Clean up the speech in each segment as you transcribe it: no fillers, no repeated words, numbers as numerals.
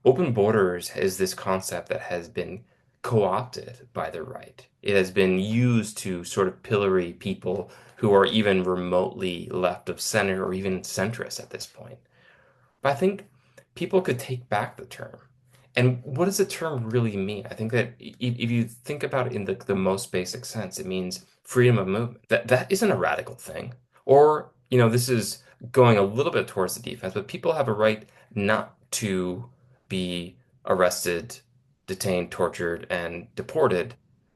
Open borders is this concept that has been co-opted by the right. It has been used to sort of pillory people who are even remotely left of center or even centrist at this point. But I think people could take back the term. And what does the term really mean? I think that if you think about it in the most basic sense, it means freedom of movement. That isn't a radical thing. Or, this is going a little bit towards the defense, but people have a right not to be arrested, detained, tortured, and deported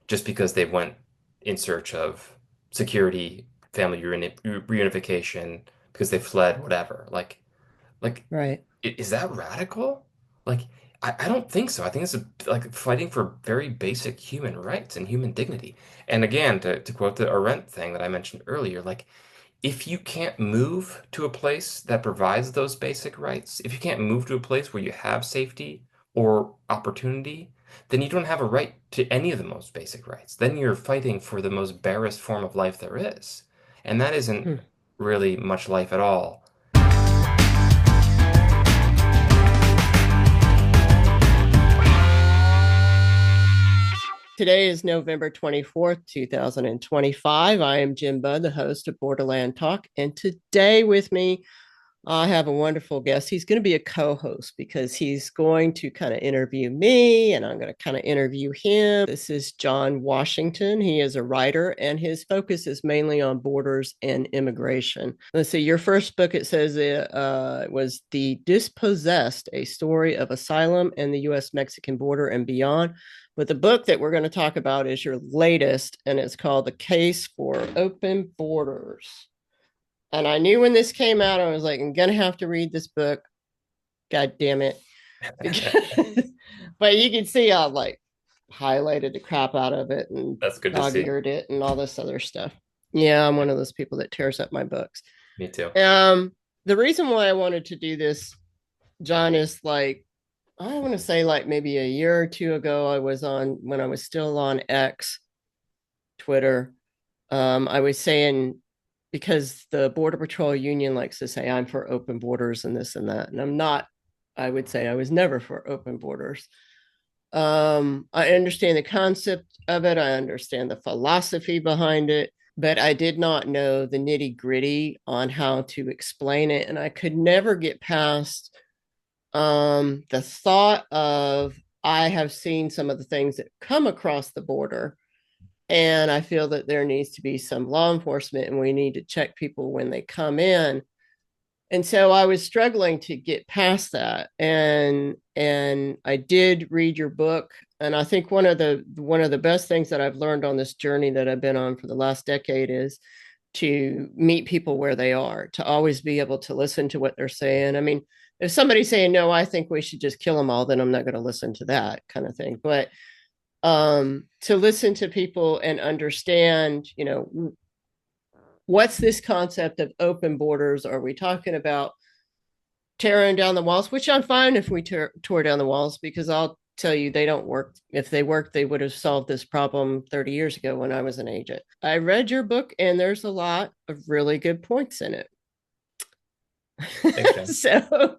just because they went in search of security, family reunification, because they fled, whatever. Like, Right. is that radical? Like, I don't think so. I think it's like fighting for very basic human rights and human dignity. And again, to quote the Arendt thing that I mentioned earlier, like, if you can't move to a place that provides those basic rights, if you can't move to a place where you have safety or opportunity, then you don't have a right to any of the most basic rights. Then you're fighting for the most barest form of life there is. And that isn't Hmm. really much life at all. Today is November 24th, 2025. I am Jim Budd, the host of Borderland Talk. And today with me, I have a wonderful guest. He's going to be a co host because he's going to kind of interview me and I'm going to kind of interview him. This is John Washington. He is a writer and his focus is mainly on borders and immigration. Let's see, your first book, it says it was The Dispossessed, a story of asylum and the US Mexican border and beyond. But the book that we're going to talk about is your latest, and it's called The Case for Open Borders. And I knew when this came out, I was like, I'm gonna have to read this book. God damn it. But you can see I like highlighted the crap out of it and That's good to see. dog-eared it and all this other stuff. Yeah, I'm one of those people that tears up my books. Me too. Um, the reason why I wanted to do this, John, is like I want to say like maybe a year or two ago, I was on when I was still on X, Twitter. I was saying because the Border Patrol Union likes to say I'm for open borders and this and that, and I'm not. I would say I was never for open borders. I understand the concept of it. I understand the philosophy behind it, but I did not know the nitty gritty on how to explain it, and I could never get past the thought of I have seen some of the things that come across the border and I feel that there needs to be some law enforcement and we need to check people when they come in. And so I was struggling to get past that. And I did read your book. And I think one of the best things that I've learned on this journey that I've been on for the last decade is to meet people where they are, to always be able to listen to what they're saying. I mean, if somebody's saying no, I think we should just kill them all, then I'm not going to listen to that kind of thing. But to listen to people and understand, what's this concept of open borders? Are we talking about tearing down the walls? Which I'm fine if we tore down the walls because I'll tell you they don't work. If they worked, they would have solved this problem 30 years ago when I was an agent. I read your book and there's a lot of really good points in it. Thanks, Jen. So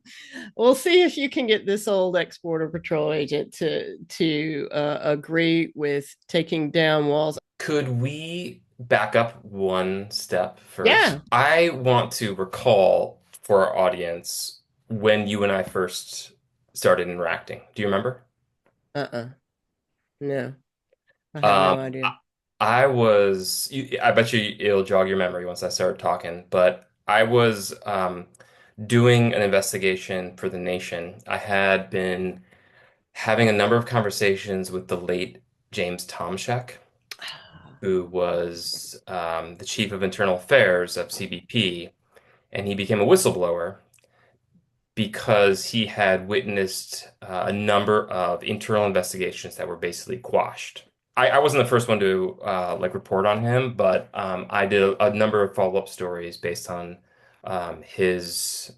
we'll see if you can get this old ex-border patrol agent to agree with taking down walls. Could we back up one step first? Yeah. I want to recall for our audience when you and I first started interacting. Do you remember? Uh-uh. No, I have Um, no idea. I I was, I bet you it'll jog your memory once I start talking, but I was doing an investigation for The Nation. I had been having a number of conversations with the late James Tomshek, who was the chief of internal affairs of CBP, and he became a whistleblower because he had witnessed a number of internal investigations that were basically quashed. I wasn't the first one to like report on him, but I did a number of follow-up stories based on his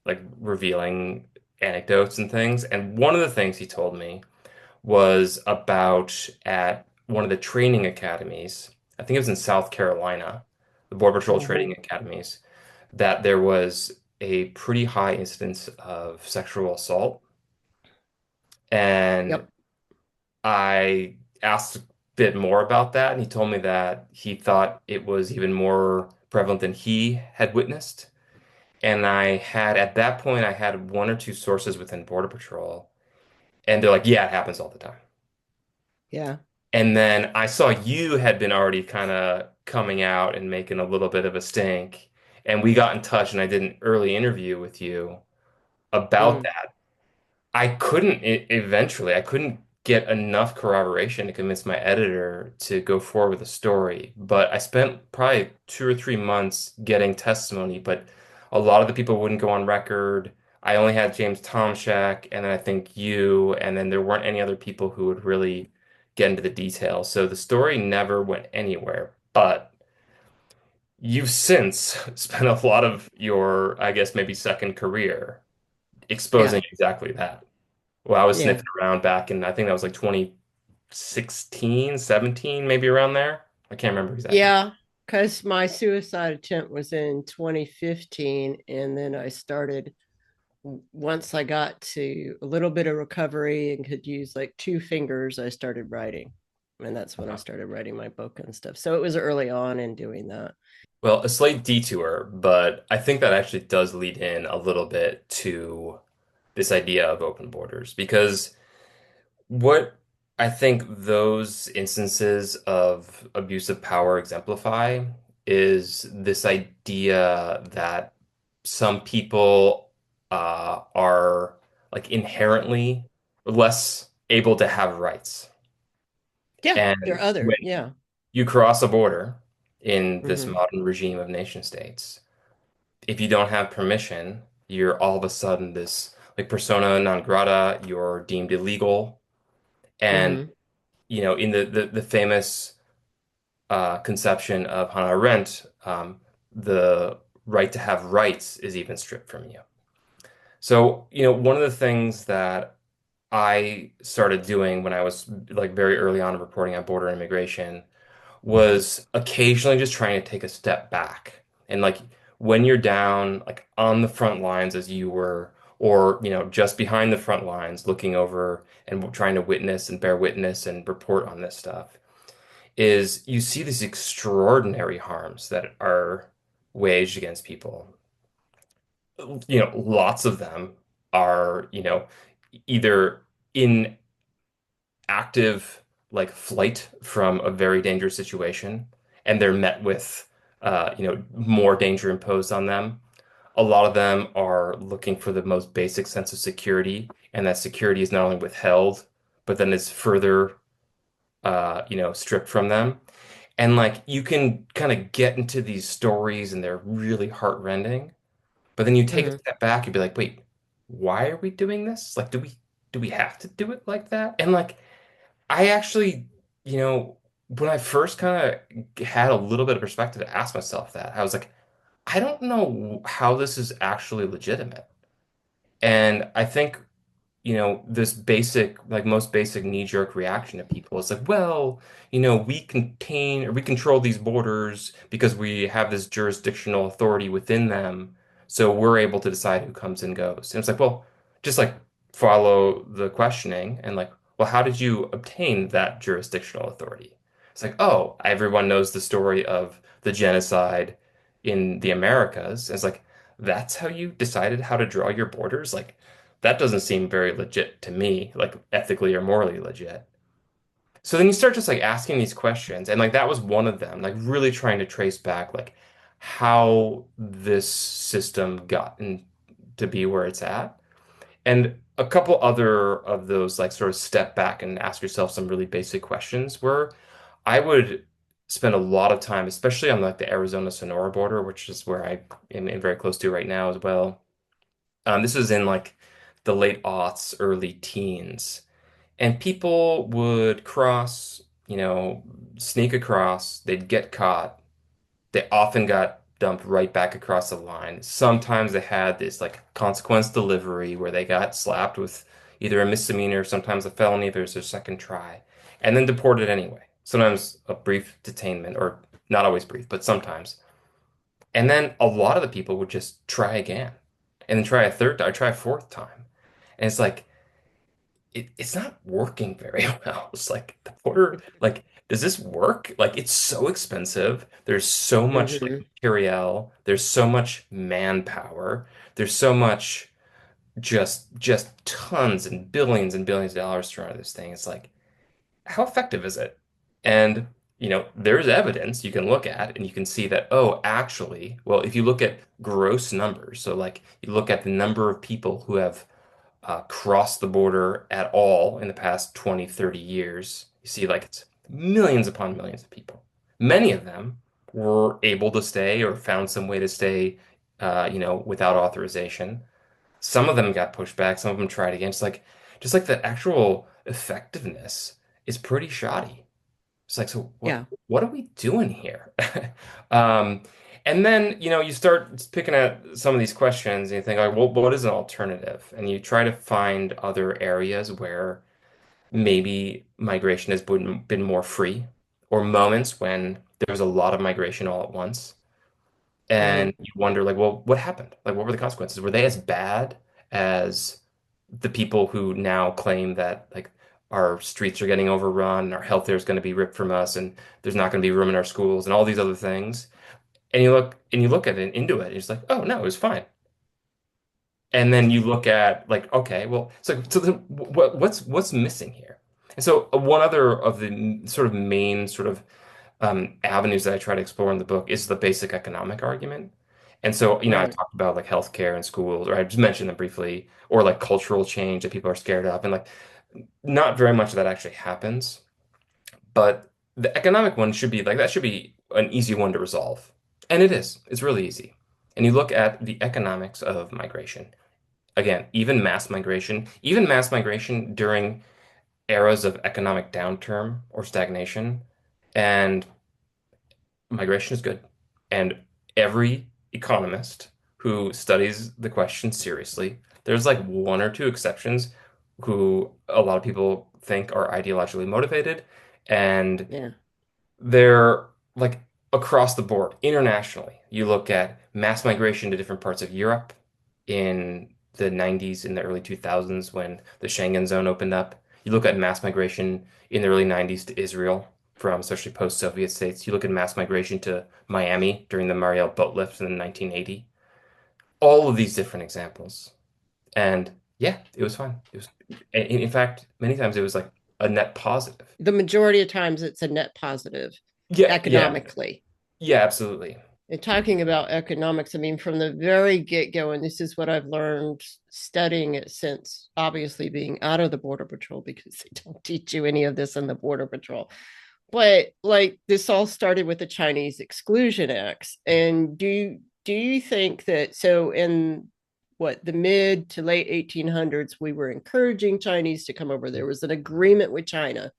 like revealing anecdotes and things. And one of the things he told me was about at one of the training academies, I think it was in South Carolina, the Border Patrol training Mhm. academies, that there was a pretty high incidence of sexual assault. And Yep. I asked a bit more about that, and he told me that he thought it was even more prevalent than he had witnessed. And at that point, I had one or two sources within Border Patrol, and they're like, yeah, it happens all the time. Yeah. And then I saw you had been already kind of coming out and making a little bit of a stink. And we got in touch, and I did an early interview with you about Mm. that. I couldn't get enough corroboration to convince my editor to go forward with the story. But I spent probably 2 or 3 months getting testimony, but a lot of the people wouldn't go on record. I only had James Tomczak, and then I think you, and then there weren't any other people who would really get into the details. So the story never went anywhere. But you've since spent a lot of your, I guess, maybe second career Yeah. exposing exactly that. Well, I was Yeah. sniffing around back in, I think that was like 2016, 17, maybe around there. I can't remember exactly. Yeah. Because my suicide attempt was in 2015. And then I started, once I got to a little bit of recovery and could use like two fingers, I started writing. And that's when I Uh, started writing my book and stuff. So it was early on in doing that. Well, a slight detour, but I think that actually does lead in a little bit to this idea of open borders because what I think those instances of abuse of power exemplify is this idea that some people are like inherently less able to have rights. Yeah. There are And other. when Yeah. you cross a border in this Hmm. modern regime of nation states, if you don't have permission, you're all of a sudden this like persona non grata, you're deemed illegal. And Hmm. in the famous conception of Hannah Arendt, the right to have rights is even stripped from you. So, one of the things that I started doing when I was like very early on reporting on border immigration was occasionally just trying to take a step back. And like when you're down like on the front lines as you were, or just behind the front lines looking over and trying to witness and bear witness and report on this stuff, is you see these extraordinary harms that are waged against people. Lots of them are, either in active like flight from a very dangerous situation, and they're met with, more danger imposed on them. A lot of them are looking for the most basic sense of security, and that security is not only withheld, but then is further, stripped from them. And like you can kind of get into these stories and they're really heartrending, but then you take a Hmm. step back and be like, wait, why are we doing this? Like, do we have to do it like that? And like I actually, when I first kind of had a little bit of perspective to ask myself that, I was like, I don't know how this is actually legitimate. And I think this basic, like most basic knee-jerk reaction to people is like, well, we contain or we control these borders because we have this jurisdictional authority within them. So we're able to decide who comes and goes. And it's like, well, just like follow the questioning and like, well, how did you obtain that jurisdictional authority? It's like, oh, everyone knows the story of the genocide in the Americas. It's like, that's how you decided how to draw your borders? Like, that doesn't seem very legit to me, like ethically or morally legit. So then you start just like asking these questions, and like that was one of them, like really trying to trace back like how this system got to be where it's at. And a couple other of those like sort of step back and ask yourself some really basic questions were I would spend a lot of time, especially on like the Arizona Sonora border, which is where I am very close to right now as well. This was in like the late aughts, early teens, and people would cross, sneak across, they'd get caught. They often got dumped right back across the line. Sometimes they had this like consequence delivery where they got slapped with either a misdemeanor, sometimes a felony if it was their second try, and then deported anyway. Sometimes a brief detainment, or not always brief, but sometimes. And then a lot of the people would just try again, and then try a third time, try a fourth time. And it's like it's not working very well. It's like the border, like, does this work? Like, it's so expensive. There's so much like Hmm. material. There's so much manpower. There's so much just tons and billions of dollars thrown at this thing. It's like, how effective is it? And there's evidence you can look at and you can see that, oh, actually, well, if you look at gross numbers, so like you look at the number of people who have crossed the border at all in the past 20, 30 years, you see like it's millions upon millions of people. Many of them were able to stay or found some way to stay, without authorization. Some of them got pushed back, some of them tried again. It's like just like the actual effectiveness is pretty shoddy. It's like, so Yeah. what are we doing here? Um, and then, you start picking at some of these questions and you think, like, well, what is an alternative? And you try to find other areas where maybe migration has been more free, or moments when there's a lot of migration all at once. Hmm. And you wonder, like, well, what happened? Like, what were the consequences? Were they as bad as the people who now claim that, like, our streets are getting overrun, our healthcare is going to be ripped from us, and there's not going to be room in our schools, and all these other things? And you look at it into it, and it's like, oh no, it was fine. And then you look at, like, okay, well, so then what's missing here? And so one other of the sort of main sort of avenues that I try to explore in the book is the basic economic argument. And so, I Right. talked about like healthcare and schools, or I just mentioned them briefly, or like cultural change that people are scared of. And like, not very much of that actually happens. But the economic one should be like, that should be an easy one to resolve. And it is. It's really easy. And you look at the economics of migration. Again, even mass migration during eras of economic downturn or stagnation. And migration is good. And every economist who studies the question seriously, there's like one or two exceptions who a lot of people think are ideologically motivated, and Yeah. they're like across the board internationally. You look at mass migration to different parts of Europe in the 90s, in the early 2000s when the Schengen zone opened up. You look at mass migration in the early 90s to Israel from especially post-Soviet states. You look at mass migration to Miami during the Mariel boat lift in 1980. All of these different examples. And yeah, it was fine. It was, in fact, many times it was like a net positive. The majority of times it's a net positive Yeah, yeah, economically. yeah, absolutely. And talking about economics, I mean, from the very get-go, and this is what I've learned studying it since obviously being out of the Border Patrol, because they don't teach you any of this in the Border Patrol. But like this all started with the Chinese Exclusion Acts. And do you think that so in what the mid to late 1800s we were encouraging Chinese to come over? There was an agreement with China,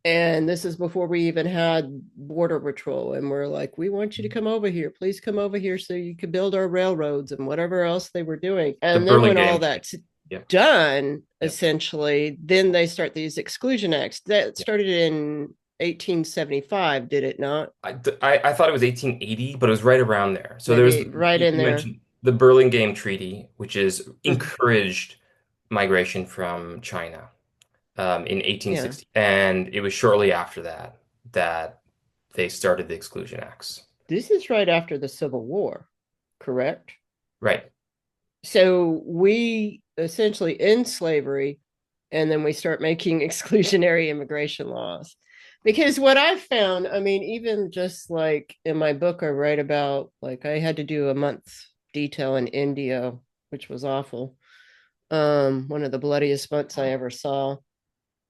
and this is before we even had Border Patrol, and we're like, we want you to come over here, please come over here so you can build our railroads and whatever else they were doing. The And then when all Burlingame Treaty. that's Yep, done, yep, essentially, then they start these exclusion acts that yep. started in 1875, did it not? I thought it was 1880, but it was right around there. So there's Maybe right you in there. mentioned the Burlingame Treaty, which is Mhm. encouraged migration from China in Yeah. 1860, and it was shortly after that that they started the Exclusion Acts. This is right after the Civil War, correct? Right. So we essentially end slavery, and then we start making exclusionary immigration laws. Because what I've found, I mean, even just like in my book, I write about like I had to do a month detail in India, which was awful. One of the bloodiest months I ever saw.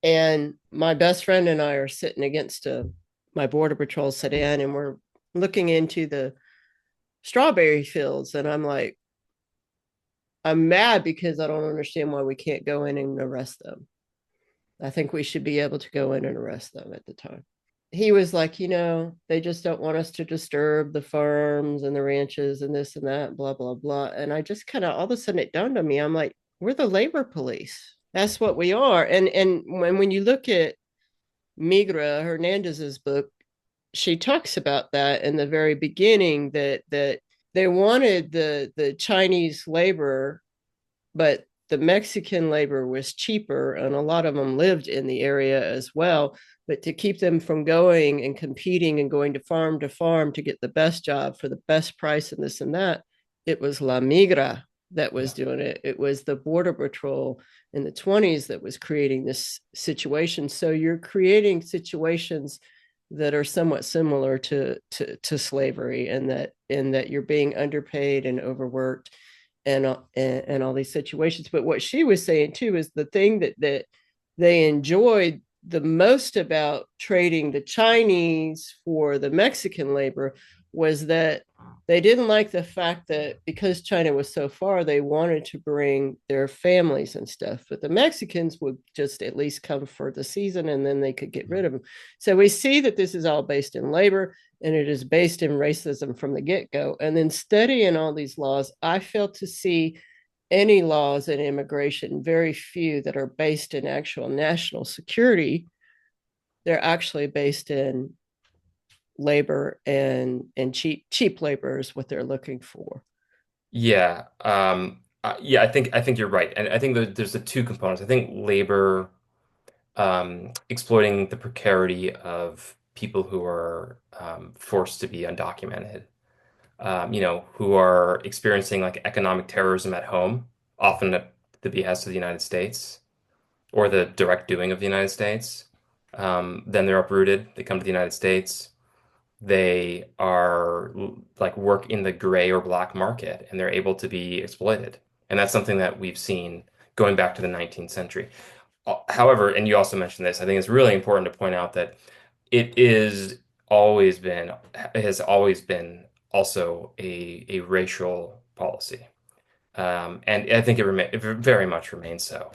And my best friend and I are sitting against my border patrol sedan, and we're looking into the strawberry fields, and I'm like, I'm mad because I don't understand why we can't go in and arrest them. I think we should be able to go in and arrest them at the time. He was like, they just don't want us to disturb the farms and the ranches and this and that, blah, blah, blah. And I just kind of all of a sudden it dawned on me, I'm like, we're the labor police. That's what we are. And when you look at Migra Hernandez's book, she talks about that in the very beginning, that they wanted the Chinese labor, but the Mexican labor was cheaper, and a lot of them lived in the area as well. But to keep them from going and competing and going to farm to get the best job for the best price and this and that, it was La Migra that was Yeah. doing it. It was the Border Patrol in the 20s that was creating this situation. So you're creating situations that are somewhat similar to slavery, and that you're being underpaid and overworked and all these situations. But what she was saying too is the thing that they enjoyed the most about trading the Chinese for the Mexican labor was that they didn't like the fact that because China was so far, they wanted to bring their families and stuff. But the Mexicans would just at least come for the season and then they could get rid of them. So we see that this is all based in labor and it is based in racism from the get go. And then studying all these laws, I fail to see any laws in immigration, very few that are based in actual national security. They're actually based in labor and cheap labor is what they're looking for. Yeah. Yeah, I think you're right. And I think there's the two components. I think labor exploiting the precarity of people who are forced to be undocumented, who are experiencing like economic terrorism at home, often at the behest of the United States or the direct doing of the United States. Then they're uprooted. They come to the United States. They are like work in the gray or black market and they're able to be exploited. And that's something that we've seen going back to the 19th century. However, and you also mentioned this, I think it's really important to point out that it is always been has always been also a racial policy. And I think it very much remains so.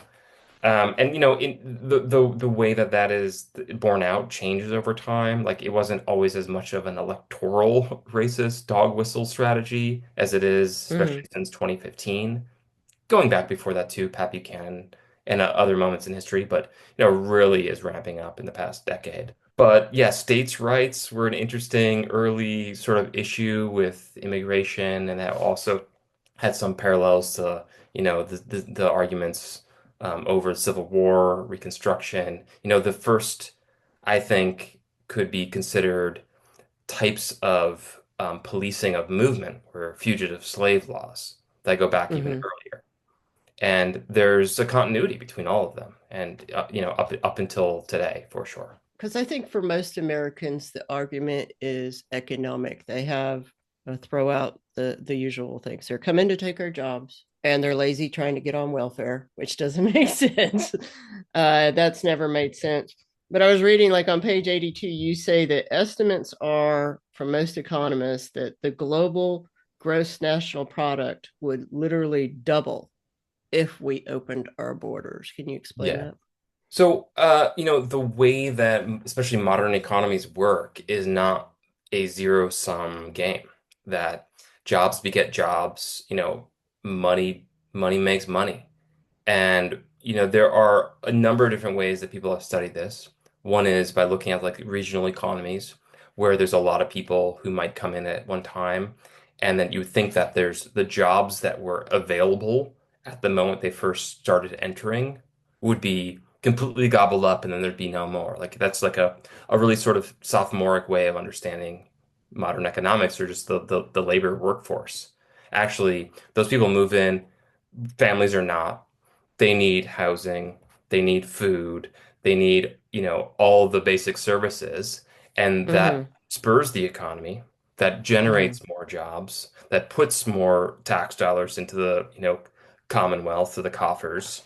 And in the way that that is borne out changes over time. Like it wasn't always as much of an electoral racist dog whistle strategy as it is, especially Mm-hmm. since 2015. Going back before that too, Pat Buchanan and other moments in history, but really is ramping up in the past decade. But yeah, states' rights were an interesting early sort of issue with immigration, and that also had some parallels to, the arguments over the Civil War, Reconstruction. The first, I think, could be considered types of policing of movement were fugitive slave laws that go back even Mm-hmm. earlier. And there's a continuity between all of them, and up until today, for sure. Because I think for most Americans, the argument is economic. They have throw out the usual things. They're coming to take our jobs, and they're lazy trying to get on welfare, which doesn't make sense. That's never made sense. But I was reading, like on page 82, you say that estimates are from most economists that the global gross national product would literally double if we opened our borders. Can you explain Yeah. that? So, the way that especially modern economies work is not a zero-sum game. That jobs beget jobs, money makes money. And, there are a number of different ways that people have studied this. One is by looking at like regional economies where there's a lot of people who might come in at one time. And then you would think that there's the jobs that were available at the moment they first started entering would be completely gobbled up and then there'd be no more. Like that's like a really sort of sophomoric way of understanding modern economics or just the labor workforce. Actually, those people move in, families are not. They need housing, they need food, they need, all the basic services, and that Mm-hmm. spurs the economy, that Mm-hmm. generates more jobs, that puts more tax dollars into the, commonwealth, to the coffers,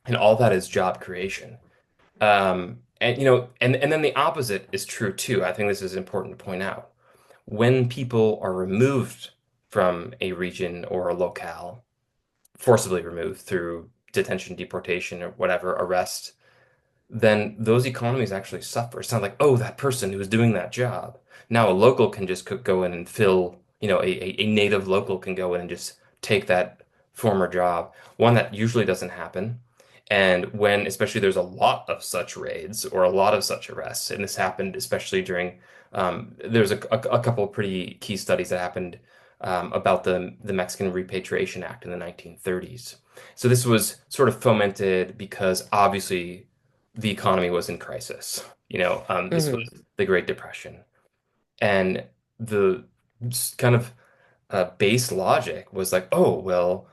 and all that is job creation. And and then the opposite is true too. I think this is important to point out. When people are removed from a region or a locale, forcibly removed through detention, deportation, or whatever, arrest, then those economies actually suffer. It's not like, oh, that person who was doing that job. Now a local can just go in and fill, a native local can go in and just take that former job. One that usually doesn't happen. And when, especially, there's a lot of such raids or a lot of such arrests, and this happened especially during, there's a couple of pretty key studies that happened about the Mexican Repatriation Act in the 1930s. So this was sort of fomented because obviously the economy was in crisis. This was Hmm. the Great Depression. And the kind of base logic was like, oh, well,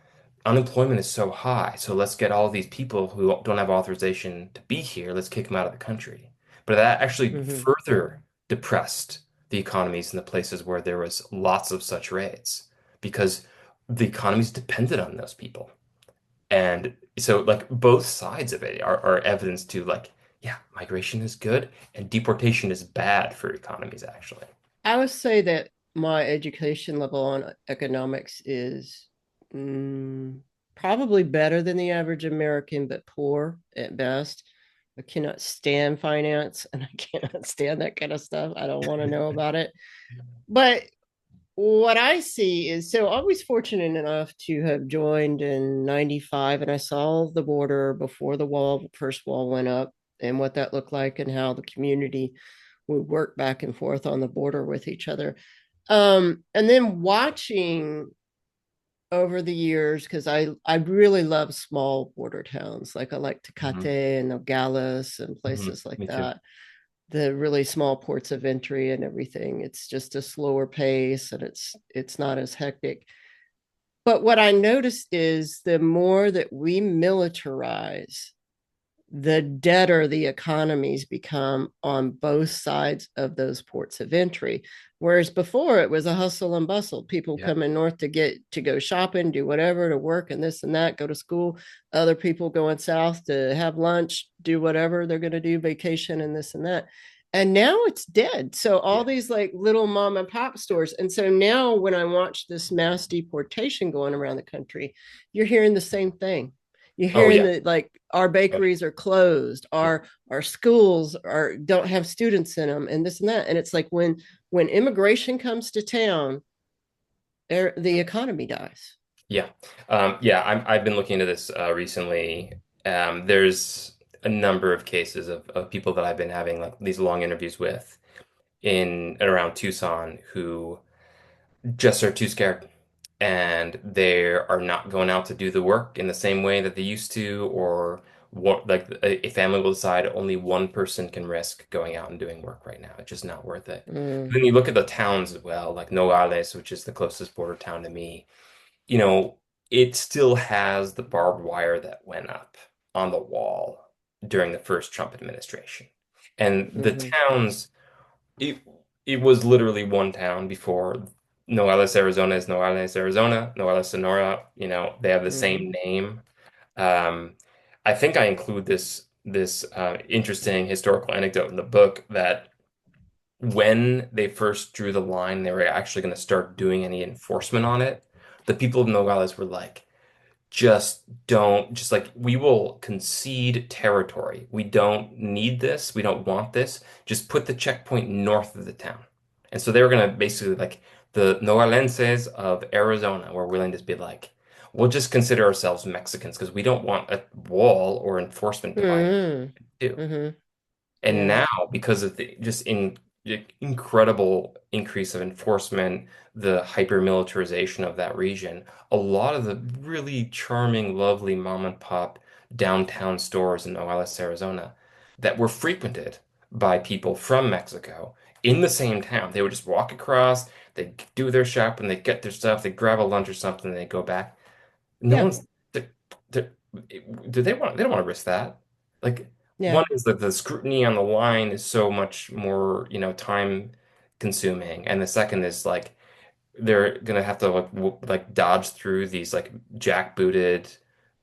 unemployment is so high, so let's get all these people who don't have authorization to be here, let's kick them out of the country. But that actually Hmm. further depressed the economies in the places where there was lots of such raids because the economies depended on those people. And so, like, both sides of it are evidence to, like, yeah, migration is good and deportation is bad for economies, actually. I would say that my education level on economics is probably better than the average American, but poor at best. I cannot stand finance and I cannot stand that kind of stuff. I don't want to know about it. But what I see is, so I was fortunate enough to have joined in 95 and I saw the border before the first wall went up and what that looked like and how the community would work back and forth on the border with each other. And then watching over the years, because I really love small border towns, like I like Mhm. Tecate and Nogales and Mhm. places like Me too. that, the really small ports of entry and everything. It's just a slower pace and it's not as hectic. But what I noticed is the more that we militarize, the deader the economies become on both sides of those ports of entry. Whereas before it was a hustle and bustle, people Yeah. coming north to go shopping, do whatever, to work and this and that, go to school. Other people going south to have lunch, do whatever they're going to do, vacation and this and that. And now it's dead. So all Yeah. these like little mom and pop stores. And so now when I watch this mass deportation going around the country, you're hearing the same thing. You're Oh hearing yeah. that like our Oh, bakeries are closed, yeah. our schools are don't have students in them, and this and that. And it's like when immigration comes to town, the economy dies. Yeah. Yeah, I've been looking into this recently. There's a number of cases of people that I've been having like these long interviews with in and around Tucson who just are too scared and they are not going out to do the work in the same way that they used to, or what, like a family will decide only one person can risk going out and doing work right now. It's just not worth it. Mm, Then you look at the towns as well, like Nogales, which is the closest border town to me. you know, it still has the barbed wire that went up on the wall during the first Trump administration. And the mm-hmm, towns, it, it was literally one town before. Nogales, Arizona is Nogales, Arizona. Nogales, Sonora, they have the mm-hmm, same name. Um, I think I include this interesting historical anecdote in the book that when they first drew the line, they were actually going to start doing any enforcement on it. The people of Nogales were like, just don't, just like, we will concede territory. We don't need this. We don't want this. Just put the checkpoint north of the town. And so they were going to basically, like, the Nogalenses of Arizona were willing to be like, we'll just consider ourselves Mexicans because we don't want a wall or enforcement dividing mm-hmm, two. mm-hmm. And Yeah, now, because of the incredible increase of enforcement, the hyper militarization of that region, a lot of the really charming, lovely mom and pop downtown stores in Nogales, Arizona, that were frequented by people from Mexico in the same town. They would just walk across, they'd do their shopping, they'd get their stuff, they'd grab a lunch or something, and they'd go back. No yeah, one's they, they don't want to risk that. Like, yeah, one is that the scrutiny on the line is so much more, time consuming. And the second is like they're gonna have to like dodge through these like jackbooted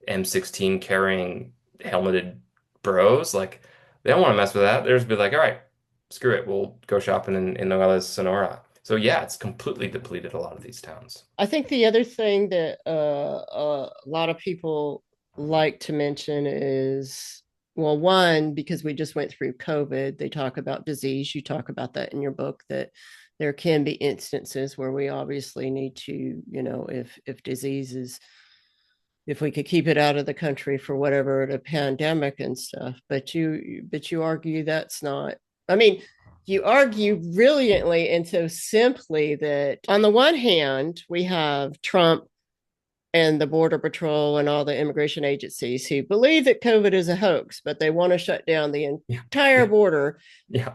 M16 carrying helmeted bros. Like, they don't want to mess with that. They're just be like, all right, screw it, we'll go shopping in Nogales, Sonora. So yeah, it's completely depleted a lot of these towns. I think the other thing that a lot of people like to mention is, well, one, because we just went through COVID, they talk about disease. You talk about that in your book, that there can be instances where we obviously need to, if disease is, if we could keep it out of the country for whatever, the pandemic and stuff. But you argue that's not. I mean, you argue brilliantly and so simply that on the one hand we have Trump and the Border Patrol and all the immigration agencies who believe that COVID is a hoax, but they want to shut down the Yeah. entire Yeah. border Yeah.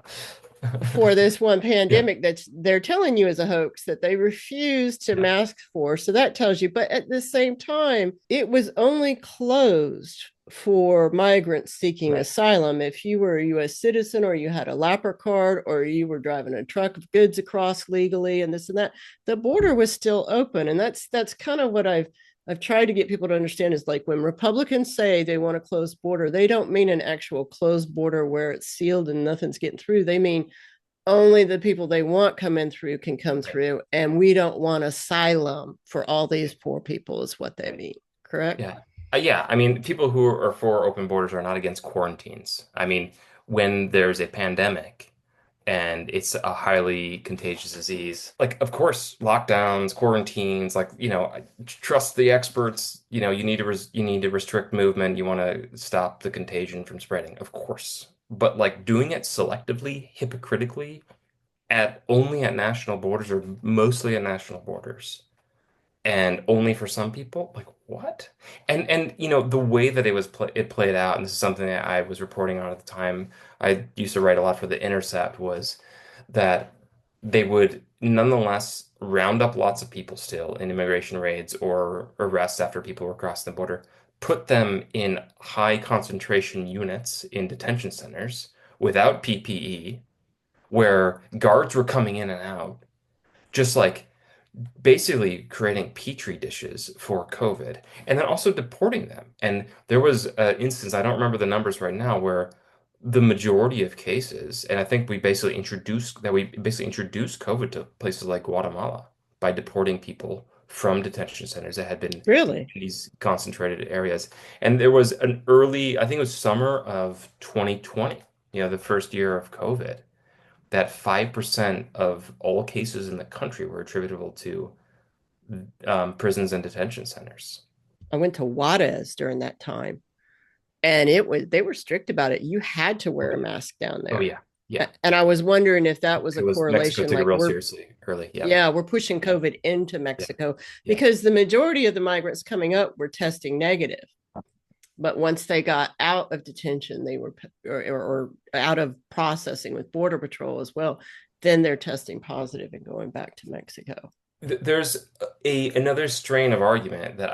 for this one Yeah. pandemic that's they're telling you is a hoax that they refuse to Yeah. mask for. So that tells you, but at the same time, it was only closed for migrants seeking Right. asylum. If you were a US citizen or you had a LAPR card or you were driving a truck of goods across legally and this and that, the border was still open. And that's kind of what I've tried to get people to understand is like when Republicans say they want a closed border, they don't mean an actual closed border where it's sealed and nothing's getting through. They mean only the people they want coming through can come Right. through. And we don't want asylum for all these poor people, is what they Right. mean. Correct? Yeah. Yeah. I mean, people who are for open borders are not against quarantines. I mean, when there's a pandemic and it's a highly contagious disease, like, of course, lockdowns, quarantines, like, trust the experts. You need to you need to restrict movement. You want to stop the contagion from spreading, of course. But like doing it selectively, hypocritically, at only at national borders or mostly at national borders and only for some people, like what? And the way that it played out, and this is something that I was reporting on at the time. I used to write a lot for The Intercept, was that they would nonetheless round up lots of people still in immigration raids or arrests after people were crossing the border, put them in high concentration units in detention centers without PPE, where guards were coming in and out, just like basically creating petri dishes for COVID and then also deporting them. And there was an instance, I don't remember the numbers right now, where the majority of cases, and I think we basically introduced COVID to places like Guatemala by deporting people from detention centers that had been Really? in these concentrated areas. And there was an early, I think it was summer of 2020, the first year of COVID, that 5% of all cases in the country were attributable to prisons and detention centers. I went to Juarez during that time and it was they were strict about it. You had to Oh wear a yeah. mask down Oh there. yeah. Yeah. And I was wondering if that was It a was Mexico correlation took it like real seriously early. Yeah. we're pushing Yeah. COVID into Yeah. Mexico Yeah. because the majority of the migrants coming up were testing negative. But once they got out of detention, they were or out of processing with Border Patrol as well, then they're testing positive and going back to Mexico. There's another strain of argument that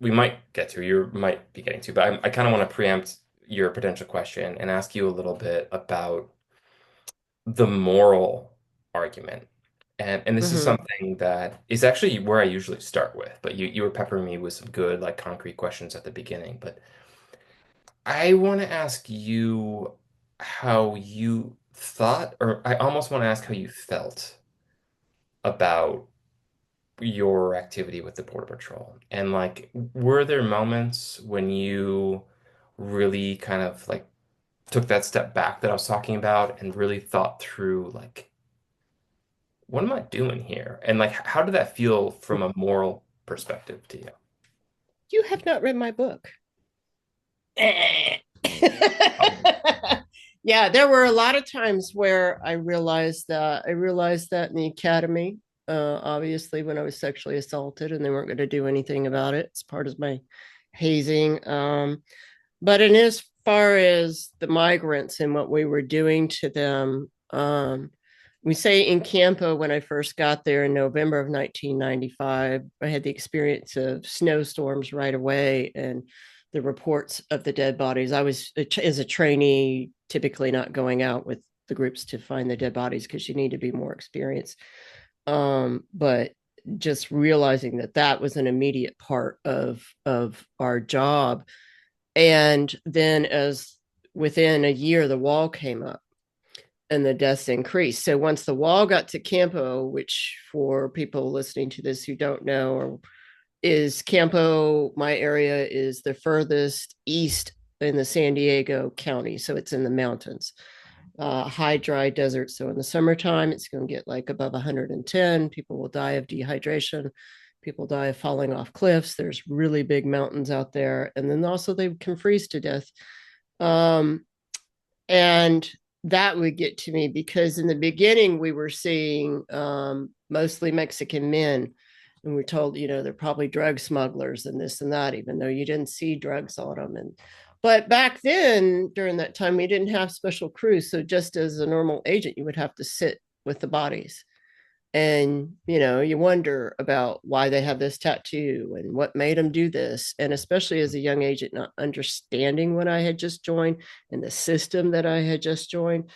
we might get to, you might be getting to, but I kind of want to preempt your potential question and ask you a little bit about the moral argument. And this is Mm-hmm. something that is actually where I usually start with, but you were peppering me with some good, like, concrete questions at the beginning. But I want to ask you how you thought, or I almost want to ask how you felt about your activity with the Border Patrol. And like, were there moments when you really kind of like took that step back that I was talking about and really thought through, like, what am I doing here? And like, how did that feel from a moral perspective to you? You have not read my book. Oh, Yeah, there were a lot of times where I realized that in the academy, obviously when I was sexually assaulted and they weren't going to do anything about it. It's part of my hazing. But in as far as the migrants and what we were doing to them, we say in Campo, when I first got there in November of 1995, I had the experience of snowstorms right away and the reports of the dead bodies. I was, as a trainee, typically not going out with the groups to find the dead bodies because you need to be more experienced. But just realizing that that was an immediate part of our job. And then as within a year, the wall came up and the deaths increased. So once the wall got to Campo, which for people listening to this who don't know, or is Campo, my area is the furthest east in the San Diego County. So it's in the mountains, high, dry desert. So in the summertime, it's going to get like above 110. People will die of dehydration. People die of falling off cliffs. There's really big mountains out there. And then also they can freeze to death. Um, and that would get to me because in the beginning we were seeing mostly Mexican men And we're told, they're probably drug smugglers and this and that, even though you didn't see drugs on them. But back then, during that time, we didn't have special crews. So just as a normal agent, you would have to sit with the bodies. And, you wonder about why they have this tattoo and what made them do this. And especially as a young agent, not understanding what I had just joined and the system that I had just joined,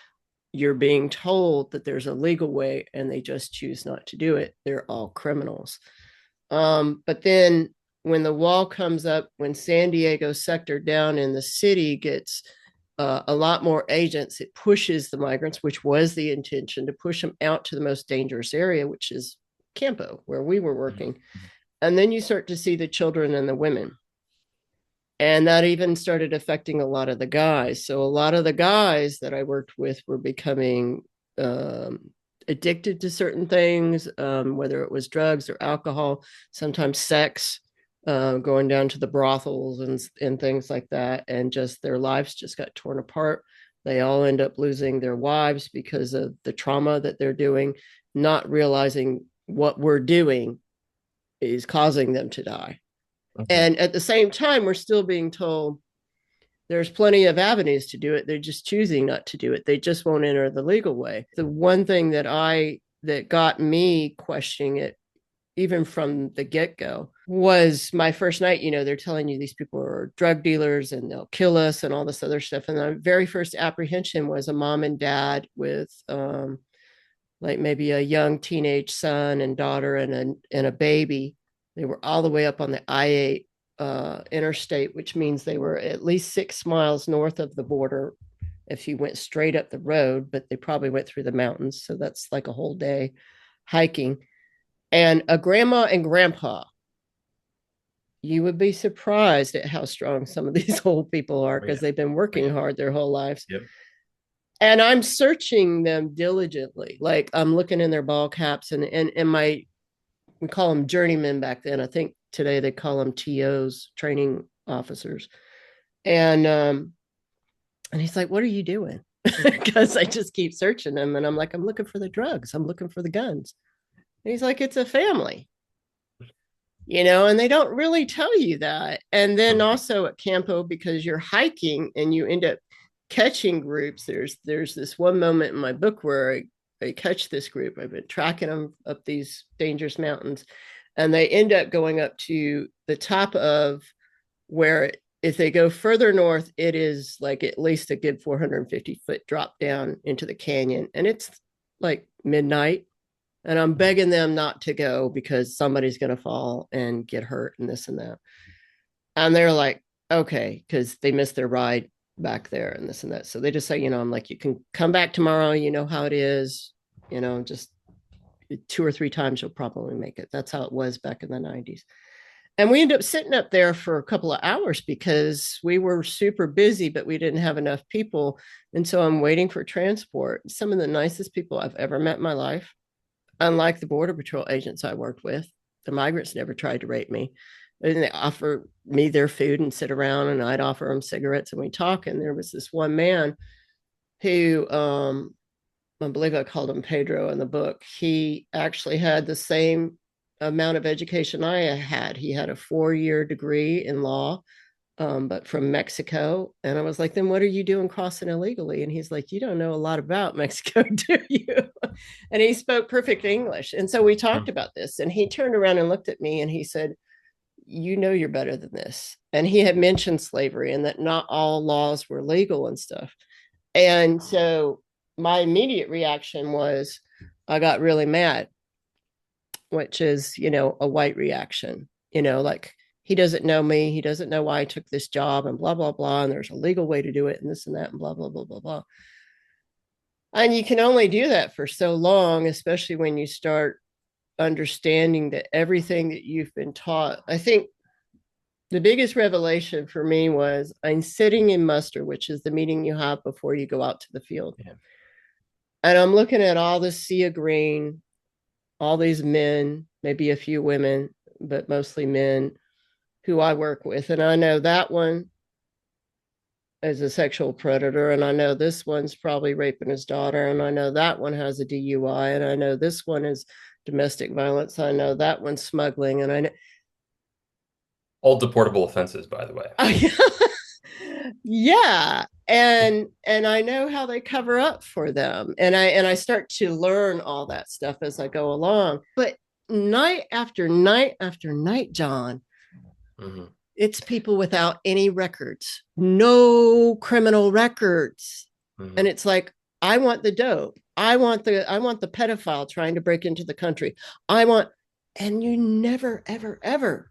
you're being told that there's a legal way and they just choose not to do it. They're all criminals. But then when the wall comes up, when San Diego sector down in the city gets a lot more agents, it pushes the migrants, which was the intention, to push them out to the most dangerous area, which is Campo, where we were working. Mm-hmm. And then you start to see the children and the women. And that even started affecting a lot of the guys. So a lot of the guys that I worked with were becoming addicted to certain things, whether it was drugs or alcohol, sometimes sex, going down to the brothels and things like that. And just their lives just got torn apart. They all end up losing their wives because of the trauma that they're doing, not realizing what we're doing is causing them to die. Mm-hmm. And at the same time, we're still being told there's plenty of avenues to do it. They're just choosing not to do it. They just won't enter the legal way. The one thing that got me questioning it, even from the get-go, was my first night. They're telling you these people are drug dealers and they'll kill us and all this other stuff. And the very first apprehension was a mom and dad with like maybe a young teenage son and daughter and a baby. They were all the way up on the I-8 interstate, which means they were at least 6 miles north of the border if you went straight up the road, but they probably went through the mountains. So that's like a whole day hiking. And a grandma and grandpa. You would be surprised at how strong some of these old people are Oh, because yeah. they've been Oh, working yeah. hard their whole lives. Yep. And I'm searching them diligently. Like I'm looking in their ball caps and we call them journeymen back then. I think today they call them TOs, training officers. And he's like, "What are you doing?" Because I just keep searching them, and I'm like, "I'm looking for the drugs. I'm looking for the guns." And he's like, "It's a family." And they don't really tell you that. And then Mm-hmm. also at Campo, because you're hiking and you end up catching groups. There's this one moment in my book where I catch this group. I've been tracking them up these dangerous mountains, and they end up going up to the top of where if they go further north, it is like at least a good 450-foot drop down into the canyon. And it's like midnight. And I'm begging them not to go because somebody's going to fall and get hurt and this and that. And they're like, okay, because they missed their ride back there and this and that. So they just say, I'm like, you can come back tomorrow. You know how it is, just 2 or 3 times you'll probably make it. That's how it was back in the 90s. And we ended up sitting up there for a couple of hours because we were super busy, but we didn't have enough people. And so I'm waiting for transport. Some of the nicest people I've ever met in my life. Unlike the Border Patrol agents I worked with, the migrants never tried to rape me. And they offer me their food and sit around, and I'd offer them cigarettes and we talk. And there was this one man who, I believe I called him Pedro in the book. He actually had the same amount of education I had. He had a 4-year degree in law, but from Mexico. And I was like, then what are you doing crossing illegally? And he's like, you don't know a lot about Mexico, do you? And he spoke perfect English. And so we talked about this. And he turned around and looked at me and he said, you're better than this. And he had mentioned slavery and that not all laws were legal and stuff. And so my immediate reaction was I got really mad, which is, a white reaction, like he doesn't know me. He doesn't know why I took this job and blah, blah, blah. And there's a legal way to do it and this and that and blah, blah, blah, blah, blah. And you can only do that for so long, especially when you start understanding that everything that you've been taught. I think the biggest revelation for me was I'm sitting in muster, which is the meeting you have before you go out to the field. Yeah. And I'm looking at all this sea of green, all these men, maybe a few women, but mostly men who I work with. And I know that one is a sexual predator. And I know this one's probably raping his daughter. And I know that one has a DUI. And I know this one is domestic violence. I know that one's smuggling, and I know All deportable offenses, by the way. yeah, and I know how they cover up for them, and I start to learn all that stuff as I go along. But night after night after night, John, Hmm. it's people without any records, no criminal records. And Hmm. it's like, I want the dope. I want the pedophile trying to break into the country. I want, and you never, ever, ever,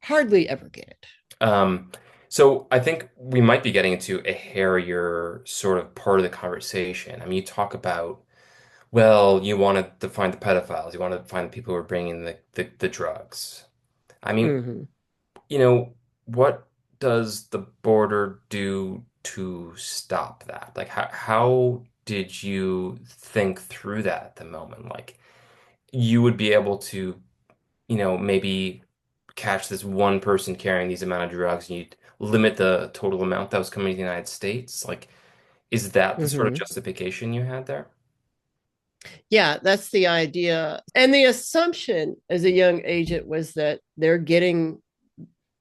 hardly ever get it. Um, so I think we might be getting into a hairier sort of part of the conversation. I mean, you talk about, well, you wanted to find the pedophiles, you wanted to find the people who are bringing the drugs. I mean, Mm-hmm. what does the border do to stop that? Like, how did you think through that at the moment? Like, you would be able to, maybe catch this one person carrying these amount of drugs and you'd limit the total amount that was coming to the United States? Like, is that the sort of Mm-hmm. justification you had there? Yeah, that's the idea. And the assumption as a young agent was that they're catching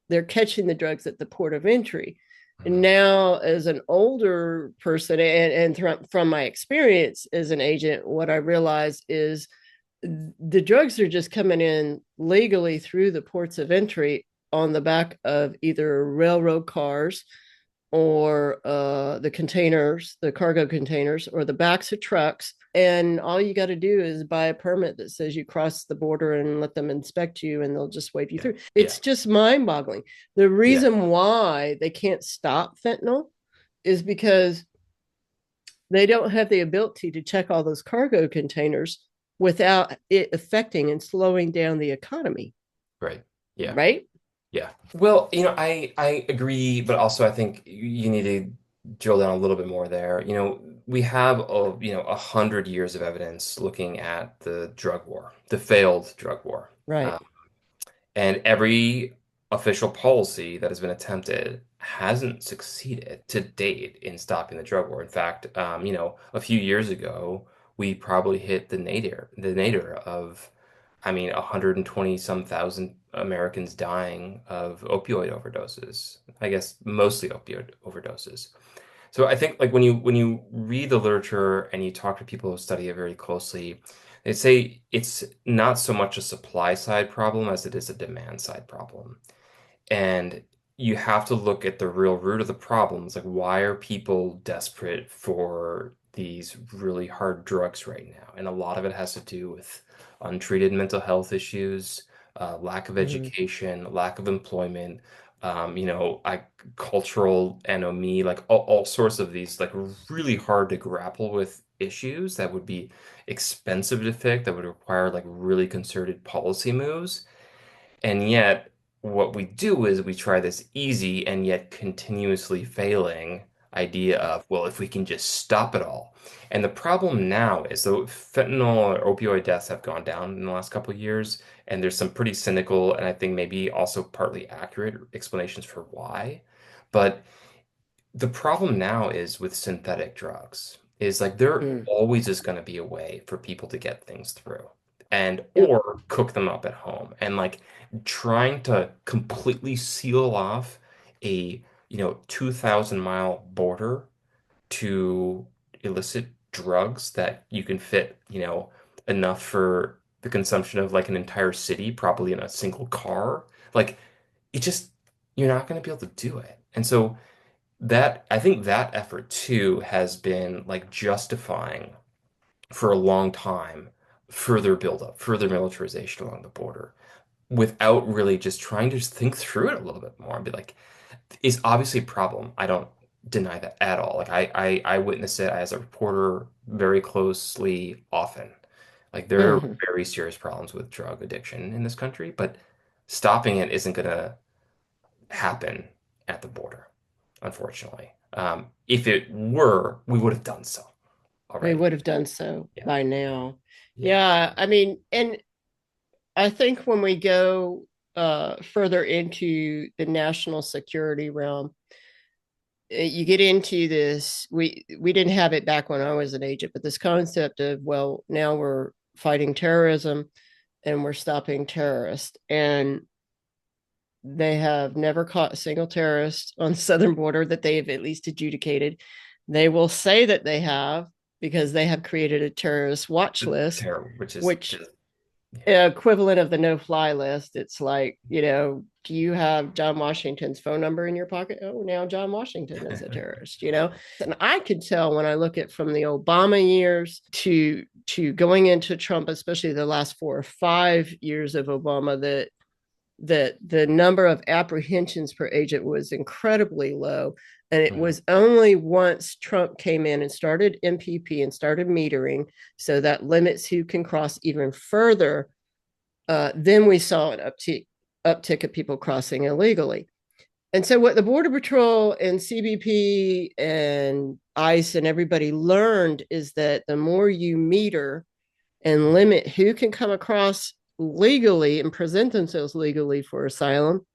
the drugs at the port of entry. And Mhm. now, as an older person, and from my experience as an agent, what I realize is the drugs are just coming in legally through the ports of entry on the back of either railroad cars or the containers, the cargo containers, or the backs of trucks. And all you got to do is buy a permit that says you cross the border and let them inspect you, and they'll just wave you Yeah. through. Yeah. It's just mind boggling. The Yeah. reason why they can't stop fentanyl is because they don't have the ability to check all those cargo containers without it affecting and slowing down the economy, Right. Yeah. right? Yeah. Well, I agree, but also I think you need to drill down a little bit more there. We have 100 years of evidence looking at the drug war, the failed drug war. Right. And every official policy that has been attempted hasn't succeeded to date in stopping the drug war. In fact, a few years ago, we probably hit the nadir of, I mean, 120 some thousand Americans dying of opioid overdoses. I guess mostly opioid overdoses. So I think like when you read the literature and you talk to people who study it very closely, they say it's not so much a supply side problem as it is a demand side problem. And you have to look at the real root of the problems. Like, why are people desperate for these really hard drugs right now? And a lot of it has to do with untreated mental health issues, lack of Mm-hmm. education, lack of employment, cultural anomie, like all sorts of these, like really hard to grapple with issues that would be expensive to fix, that would require like really concerted policy moves. And yet, what we do is we try this easy and yet continuously failing idea of, well, if we can just stop it all. And the problem now is, though fentanyl or opioid deaths have gone down in the last couple of years, and there's some pretty cynical and I think maybe also partly accurate explanations for why. But the problem now is with synthetic drugs is like there Mm. always is going to be a way for people to get things through and Yep. or cook them up at home, and like trying to completely seal off a 2,000-mile border to illicit drugs that you can fit enough for the consumption of like an entire city probably in a single car, like it just, you're not going to be able to do it. And so that, I think that effort too has been like justifying for a long time further buildup, further militarization along the border without really just trying to just think through it a little bit more and be like, it's obviously a problem. I don't deny that at all. Like I witness it as a reporter very closely often. Like there are Mm-hmm. very serious problems with drug addiction in this country, but stopping it isn't gonna happen at the border, unfortunately. If it were, we would have done so We already. would have done so Yeah. by now. Yeah. Yeah, I mean, and I think when we go further into the national security realm, you get into this. We didn't have it back when I was an agent, but this concept of, well, now we're fighting terrorism. and we're stopping terrorists. And they have never caught a single terrorist on the southern border that they have at least adjudicated. They will say that they have because they have created a terrorist watch The list, terror, which is which just yeah. equivalent of the no-fly list. It's like, do you have John Washington's phone number in your pocket? Oh, now John Washington is a terrorist. And I could tell when I look at from the Obama years to going into Trump, especially the last 4 or 5 years of Obama, that the number of apprehensions per agent was incredibly low. And it Mhm. was only once Trump came in and started MPP and started metering, so that limits who can cross even further. Then we saw an uptick of people crossing illegally. And so, what the Border Patrol and CBP and ICE and everybody learned is that the more you meter and limit who can come across legally and present themselves legally for asylum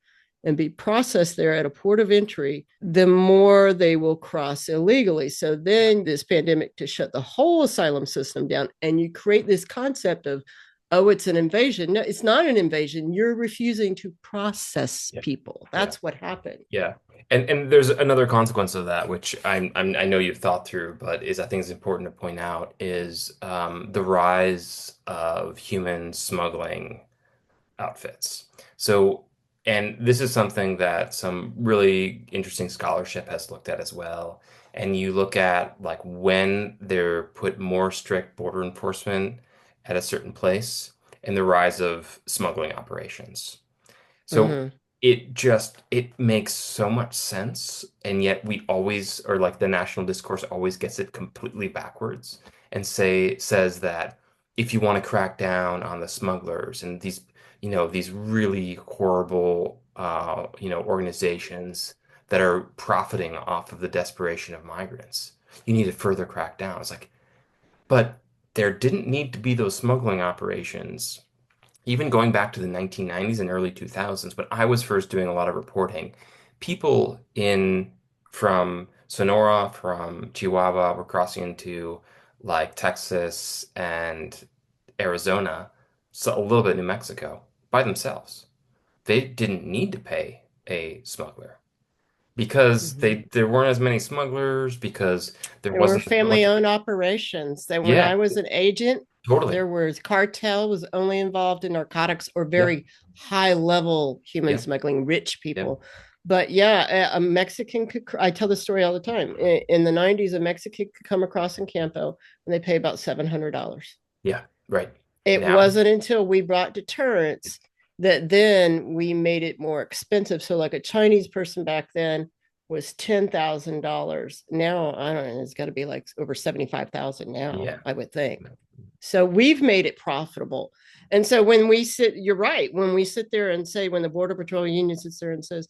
and be processed there at a port of entry, the more they will cross illegally. So Yeah. then this pandemic to shut the whole asylum system down, and you create this concept of, oh, it's an invasion. No, it's not an invasion. You're refusing to process Yeah. people. Yeah. That's what happened. Yeah. And there's another consequence of that, which I know you've thought through, but is I think is important to point out is the rise of human smuggling outfits. So, and this is something that some really interesting scholarship has looked at as well. And you look at like when they're put more strict border enforcement at a certain place and the rise of smuggling operations. So Mm-hmm. it makes so much sense, and yet we always, or like the national discourse always gets it completely backwards and says that if you want to crack down on the smugglers and these really horrible organizations that are profiting off of the desperation of migrants, you need to further crack down. It's like, but there didn't need to be those smuggling operations even going back to the 1990s and early 2000s, when I was first doing a lot of reporting, people in from Sonora, from Chihuahua, were crossing into like Texas and Arizona, so a little bit New Mexico by themselves. They didn't need to pay a smuggler because Mm-hmm. there weren't as many smugglers because there There were wasn't so much. family-owned operations. That when I Yeah, was an agent, totally. there was cartel was only involved in narcotics or Yep, very high-level human yep, smuggling, rich yep. people. But yeah, a Mexican could. I tell the story all the time. In the '90s, a Mexican could come across in Campo, and they pay about $700. Yeah, right. It Now, wasn't until we brought deterrence that then we made it more expensive. So, like a Chinese person back then was $10,000. Now, I don't know, it's got to be like over 75,000 now, yeah. I would think. So, we've made it profitable. And so, when we sit, you're right, when we sit there and say, when the Border Patrol Union sits there and says,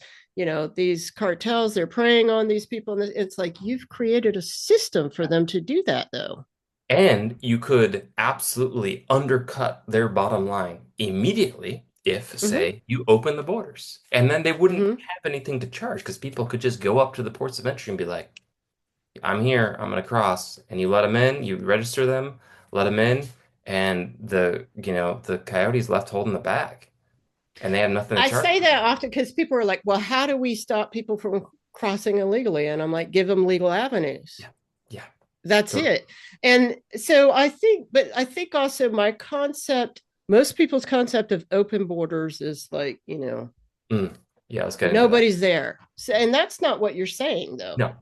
these cartels, they're preying on these people, and it's like you've created a system for them to do that, though. And you could absolutely undercut their bottom line immediately if, Mm-hmm. say, you open the borders. And then they wouldn't Mm-hmm. have anything to charge because people could just go up to the ports of entry and be like, I'm here, I'm going to cross. And you let them in, you register them, let them in, and the coyote's left holding the bag and they have nothing to I charge say them. that often because people are like, well, how do we stop people from crossing illegally? And I'm like, give them legal avenues. Yeah. Yeah. That's Totally. it. And so I think also my concept, most people's concept of open borders is like, Mm. Yeah, let's get into that. nobody's there. So, and that's not what you're saying, though. No.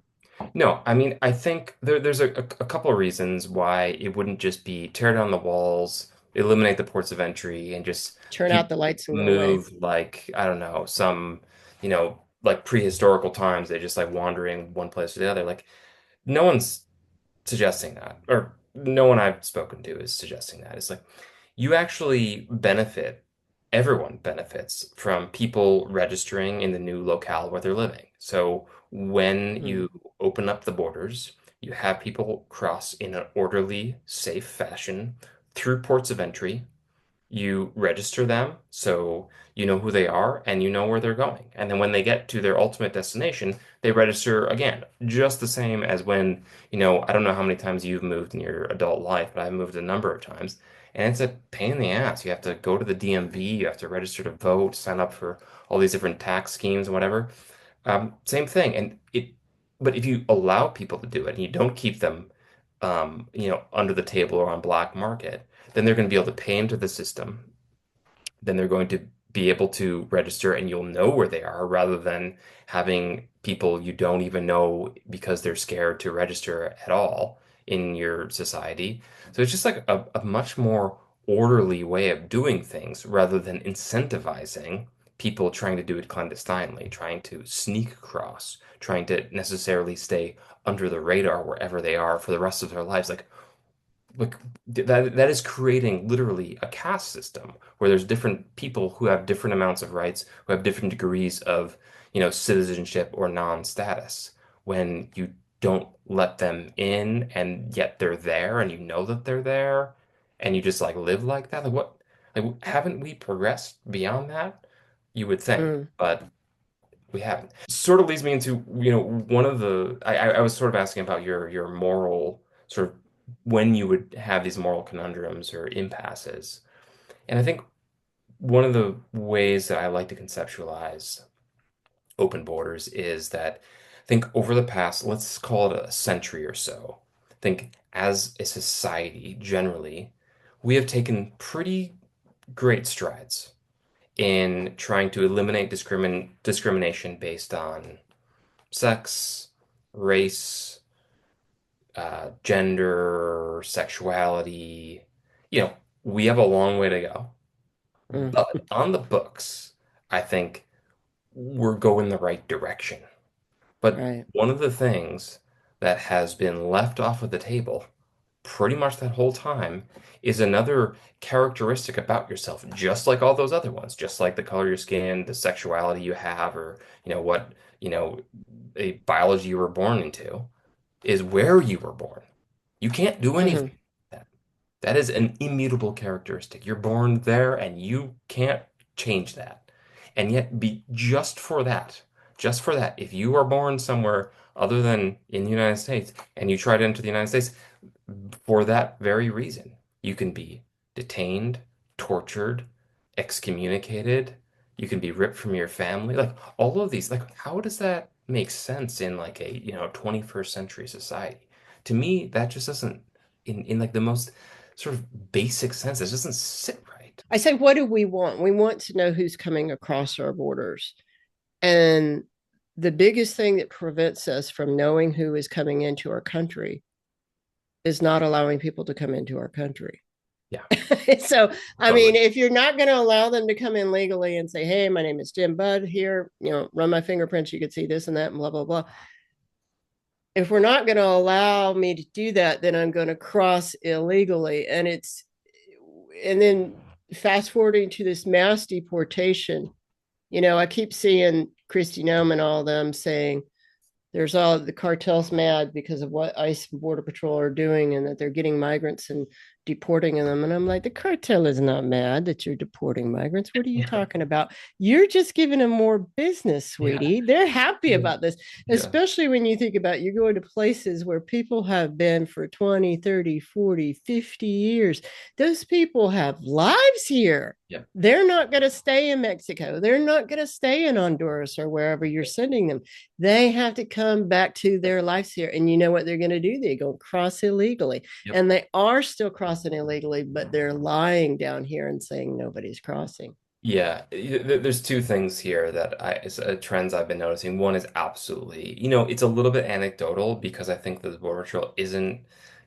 No, I mean, I think there's a couple of reasons why it wouldn't just be tear down the walls, eliminate the ports of entry, and just Turn out people the lights and go away. move like, I don't know, like prehistorical times, they just like wandering one place or the other. Like, no one's suggesting that, or no one I've spoken to is suggesting that. It's like you actually benefit, everyone benefits from people registering in the new locale where they're living. So when Mm-hmm. you open up the borders, you have people cross in an orderly, safe fashion through ports of entry. You register them so you know who they are and you know where they're going. And then when they get to their ultimate destination, they register again, just the same as when, I don't know how many times you've moved in your adult life, but I've moved a number of times. And it's a pain in the ass. You have to go to the DMV, you have to register to vote, sign up for all these different tax schemes and whatever. Same thing. But if you allow people to do it and you don't keep them, under the table or on black market, then they're going to be able to pay into the system. Then they're going to be able to register and you'll know where they are rather than having people you don't even know because they're scared to register at all in your society. So it's just like a much more orderly way of doing things rather than incentivizing people trying to do it clandestinely, trying to sneak across, trying to necessarily stay under the radar wherever they are for the rest of their lives. Like that is creating literally a caste system where there's different people who have different amounts of rights, who have different degrees of, citizenship or non-status. When you don't let them in and yet they're there and you know that they're there and you just like live like that, haven't we progressed beyond that? You would think, Mm, but we haven't. Sort of leads me into, one of the I was sort of asking about your moral sort of when you would have these moral conundrums or impasses. And I think one of the ways that I like to conceptualize open borders is that I think over the past, let's call it a century or so, I think as a society generally, we have taken pretty great strides in trying to eliminate discrimination based on sex, race, gender, sexuality. We have a long way to go. mm, But on the books, I think we're going the right direction. But right. one of the things that has been left off of the table pretty much that whole time is another characteristic about yourself, just like all those other ones, just like the color of your skin, the sexuality you have, or what, a biology you were born into, is where you were born. You can't do anything Hmm. with that. That is an immutable characteristic. You're born there and you can't change that. And yet, just for that, if you are born somewhere other than in the United States and you try to enter the United States, for that very reason, you can be detained, tortured, excommunicated. You can be ripped from your family. Like all of these, like how does that make sense in like a, 21st century society? To me, that just doesn't in like the most sort of basic sense, it doesn't sit right. I say, what do we want? We want to know who's coming across our borders. And the biggest thing that prevents us from knowing who is coming into our country is not allowing people to come into our country. Yeah, So, I mean, totally. if you're not going to allow them to come in legally and say, hey, my name is Jim Budd here, run my fingerprints, you could see this and that, and blah, blah, blah. If we're not going to allow me to do that, then I'm going to cross illegally. And then fast forwarding to this mass deportation, I keep seeing Kristi Noem and all of them saying, there's all the cartels mad because of what ICE and Border Patrol are doing and that they're getting migrants and deporting them. And I'm like, the cartel is not mad that you're deporting migrants. What are you Yeah, talking about? You're just giving them more business, yeah, sweetie. They're happy yeah, about this, yeah, especially when you think about you're going to places where people have been for 20, 30, 40, 50 years. Those people have lives here. yeah. They're not going to stay in Mexico. They're not going to stay in Honduras or wherever you're sending them. They have to come back to their lives here. And you know what they're going to do? They're going to cross illegally. Yep. And they are still crossing illegally, but they're lying down here and saying nobody's crossing. Yeah, there's two things here that trends I've been noticing. One is absolutely, it's a little bit anecdotal because I think that the Border Patrol isn't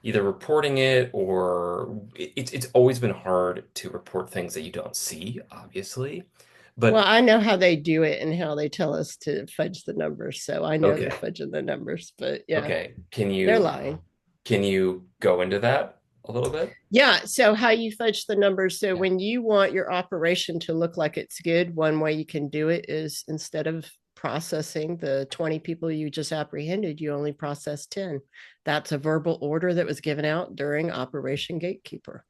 either reporting it or it's always been hard to report things that you don't see, obviously. Well, But I know how they do it and how they tell us to fudge the numbers. So I know they're okay, fudging the numbers, but yeah, okay, can they're you lying. can you go into that a little bit? Yeah. So how you fudge the numbers. So Yeah. when you want your operation to look like it's good, one way you can do it is instead of processing the 20 people you just apprehended, you only process 10. That's a verbal order that was given out during Operation Gatekeeper.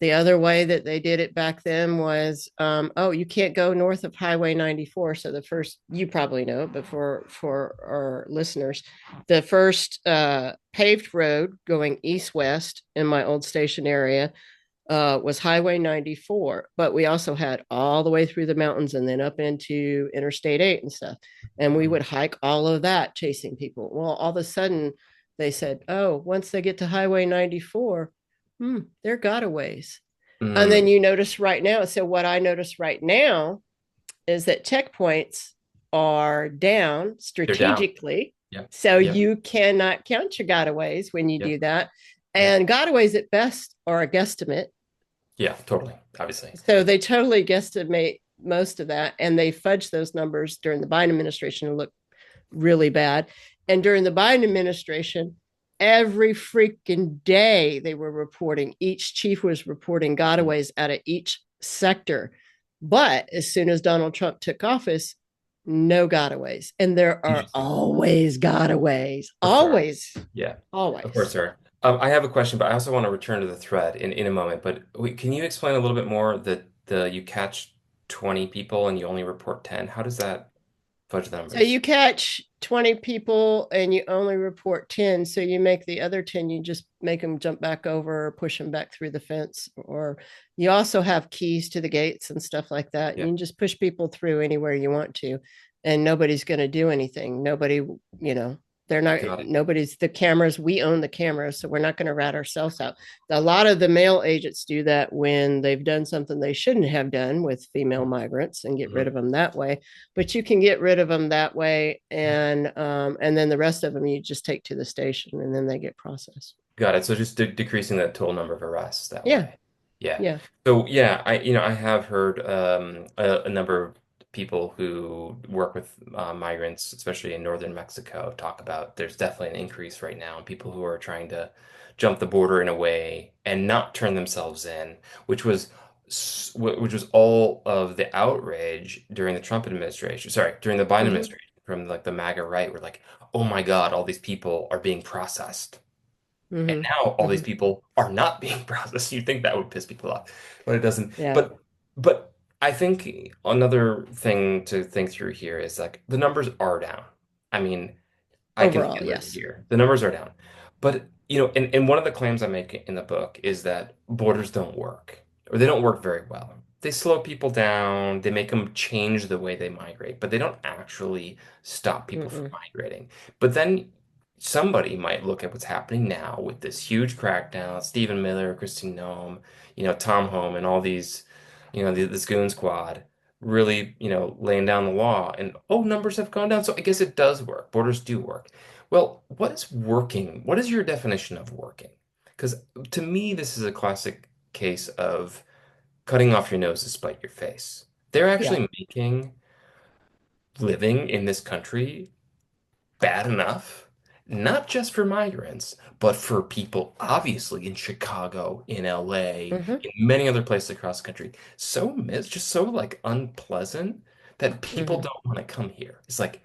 The other way that they did it back then was, oh, you can't go north of Highway 94. So the first, you probably know, but for our listeners, the first paved road going east west in my old station area was Highway 94, but we also had all the way through the mountains and then up into Interstate 8 and stuff. And we would hike all of that chasing people. Well, all of a sudden they said, oh, once they get to Highway 94, they're gotaways. And then Mm, you notice right now. So, what I notice right now is that checkpoints are down they're down. strategically. Yep. So, Yep. you cannot count your gotaways when you Yep. do that. Yep. And gotaways at best are a guesstimate. Yeah, totally. Obviously. So they totally guesstimate most of that, and they fudge those numbers during the Biden administration and look really bad. And during the Biden administration, every freaking day they were reporting, each chief was reporting gotaways out of each sector. But as soon as Donald Trump took office, no gotaways. And there are Interesting. always gotaways, For sure. always, Yeah. Of course, always. sir. I have a question, but I also want to return to the thread in a moment. But can you explain a little bit more that the you catch 20 people and you only report 10? How does that fudge the So numbers? you catch 20 people and you only report 10. So you make the other 10, you just make them jump back over or push them back through the fence. Or you also have keys to the gates and stuff like that. And Yeah, you can just push people through anywhere you want to. And nobody's going to do anything. Nobody, they're not, got it. nobody's the cameras. We own the cameras. So we're not going to rat ourselves out. A lot of the male agents do that when they've done something they shouldn't have done with female migrants and get rid Mhm. of them that way, but you can get rid of them that way, and then the rest of them you just take to the station and then they get processed. Got it. So just decreasing the total number of arrests that Yeah, way. Yeah. yeah. So yeah, I have heard a number of people who work with migrants, especially in northern Mexico, talk about there's definitely an increase right now in people who are trying to jump the border in a way and not turn themselves in, which was which was all of the outrage during the Trump administration. Sorry, during the Biden Mm-hmm, administration from like the MAGA right. We're like, oh my God, all these people are being processed. And mm-hmm, now all these mm-hmm. people are not being processed. You'd think that would piss people off, but it doesn't. Yeah, But I think another thing to think through here is like the numbers are down. I mean, I can overall, feel it yes. here. The numbers are down. But and one of the claims I make in the book is that borders don't work, or they don't work very well. They slow people down, they make them change the way they migrate, but they don't actually stop people from Mm-mm. migrating. But then somebody might look at what's happening now with this huge crackdown, Stephen Miller, Christine Nome, Tom Home, and all these, this goon squad really, laying down the law. And oh, numbers have gone down. So I guess it does work. Borders do work. Well, what is working? What is your definition of working? Because to me, this is a classic case of cutting off your nose to spite your face. They're Yeah. actually making living in this country bad enough, not just for migrants, but for people, obviously, in Chicago, in LA, Mm-hmm, in many other places across the country. It's just so like unpleasant that people mm-hmm. don't want to come here. It's like,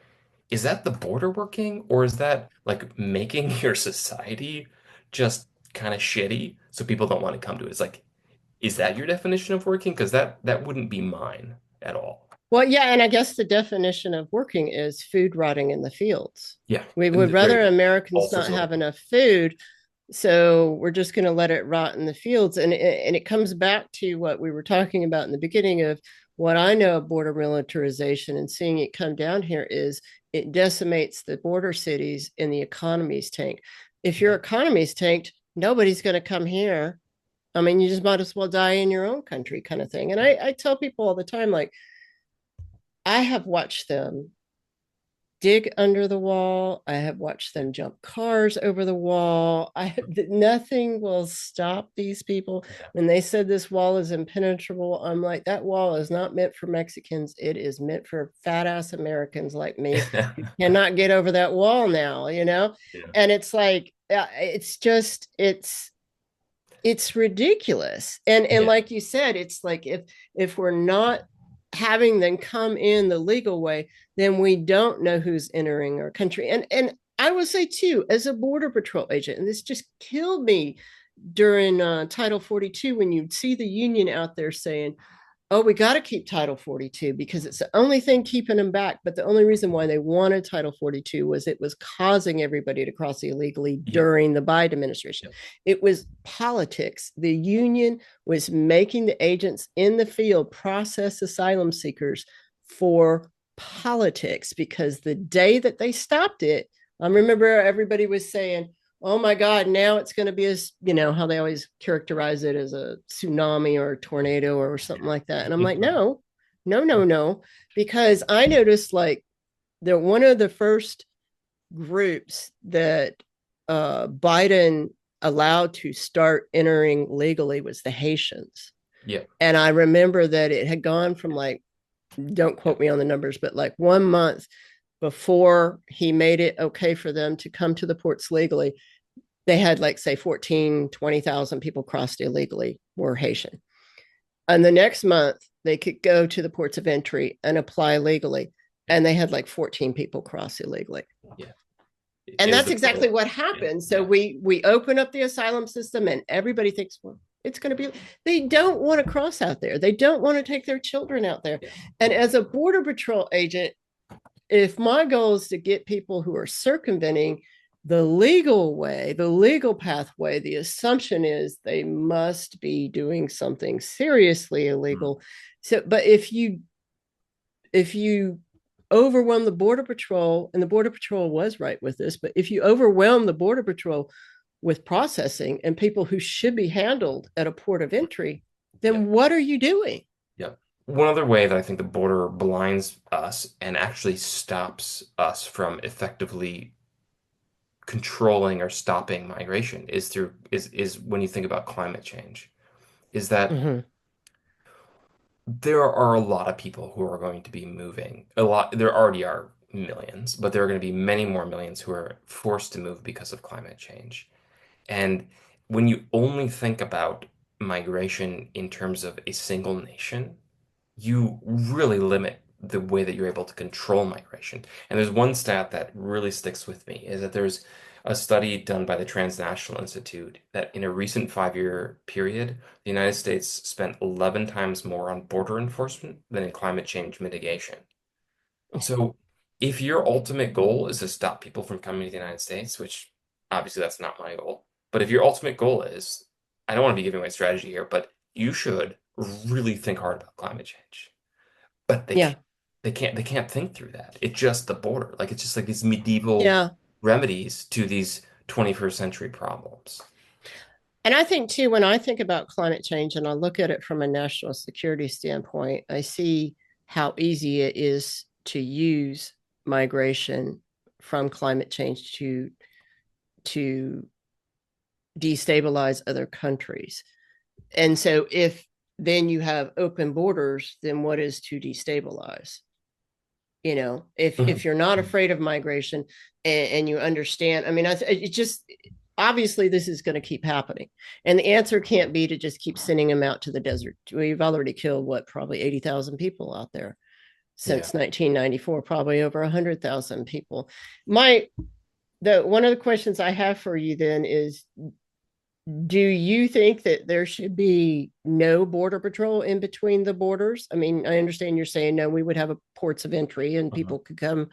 is that the border working, or is that like making your society just kind of shitty so people don't want to come to it? It's like, is that your definition of working? Because that wouldn't be mine at all. Well, yeah, and I guess the definition of working is food rotting in the fields. Yeah, We would there you rather go. All Americans sorts not of other have things. enough food, so we're just going to let it rot in the fields. And it comes back to what we were talking about in the beginning of what I know of border militarization and seeing it come down here is it decimates the border cities and the economy's tank. If your Yeah. economy's tanked, nobody's going to come here. I mean, you just might as well die in your own country, kind of thing. And I tell people all the time, like, I have watched them dig under the wall. I have watched them jump cars over the wall. Nothing will stop these people. When they said this wall is impenetrable, I'm like, that wall is not meant for Mexicans. It is meant for fat ass Americans like me who cannot get over that wall now. Yeah. And it's like, it's ridiculous. And Yeah. like you said, it's like if we're not having them come in the legal way, then we don't know who's entering our country. And I would say too, as a border patrol agent, and this just killed me during Title 42 when you'd see the union out there saying, oh, we got to keep Title 42 because it's the only thing keeping them back. But the only reason why they wanted Title 42 was it was causing everybody to cross illegally Yep. during the Biden administration. Yep. It was politics. The union was making the agents in the field process asylum seekers for politics because the day that they stopped it, I remember everybody was saying, oh my God, now it's going to be as, how they always characterize it as a tsunami or a tornado or something like that. And I'm like, Incredible. no, no, no, no. Because I noticed like that one of the first groups that Biden allowed to start entering legally was the Haitians. Yep. And I remember that it had gone from like, don't quote Yep. me on the numbers, but like 1 month before he made it okay for them to come to the ports legally, they had like say 14, 20,000 people crossed illegally were Haitian. And the next month they could go to the ports of entry and apply legally. Yep. And they had like 14 people cross illegally. Yeah. And It was that's the exactly portal. what Yeah. happened. So Yeah. we open up the asylum system and everybody thinks, well, it's going to be, they don't want to cross out there. They don't want to take their children out there. Yeah. And as a border patrol agent, if my goal is to get people who are circumventing the legal way, the legal pathway, the assumption is they must be doing something seriously Mhm. illegal. So, but if you overwhelm the border patrol, and the border patrol was right with this, but if you overwhelm the border patrol with processing and people who should be handled at a port of entry, Yeah. then what are you doing? Yeah. One other way that I think the border blinds us and actually stops us from effectively controlling or stopping migration is when you think about climate change. Is that Mm-hmm. there are a lot of people who are going to be moving. A lot, there already are millions, but there are going to be many more millions who are forced to move because of climate change. And when you only think about migration in terms of a single nation, you really limit the way that you're able to control migration. And there's one stat that really sticks with me is that there's a study done by the Transnational Institute that in a recent 5-year period, the United States spent 11 times more on border enforcement than in climate change mitigation. So if your ultimate goal is to stop people from coming to the United States, which obviously that's not my goal, but if your ultimate goal is, I don't want to be giving away strategy here, but you should really think hard about climate change. But they Yeah. can't, they can't think through that. It's just the border. Like it's just like these medieval Yeah. remedies to these 21st century problems. And I think too, when I think about climate change and I look at it from a national security standpoint, I see how easy it is to use migration from climate change to destabilize other countries. And so if then you have open borders, then what is to destabilize? If Mhm. you're not Mhm. afraid of migration and you understand, I mean, it just obviously this is going to keep happening, and the answer can't be to just keep sending them out to the desert. We've already killed what, probably 80,000 people out there Yeah. since 1994, probably over 100,000 people. My the One of the questions I have for you then is, do you think that there should be no border patrol in between the borders? I mean, I understand you're saying no, we would have a ports of entry and Mhm. people could come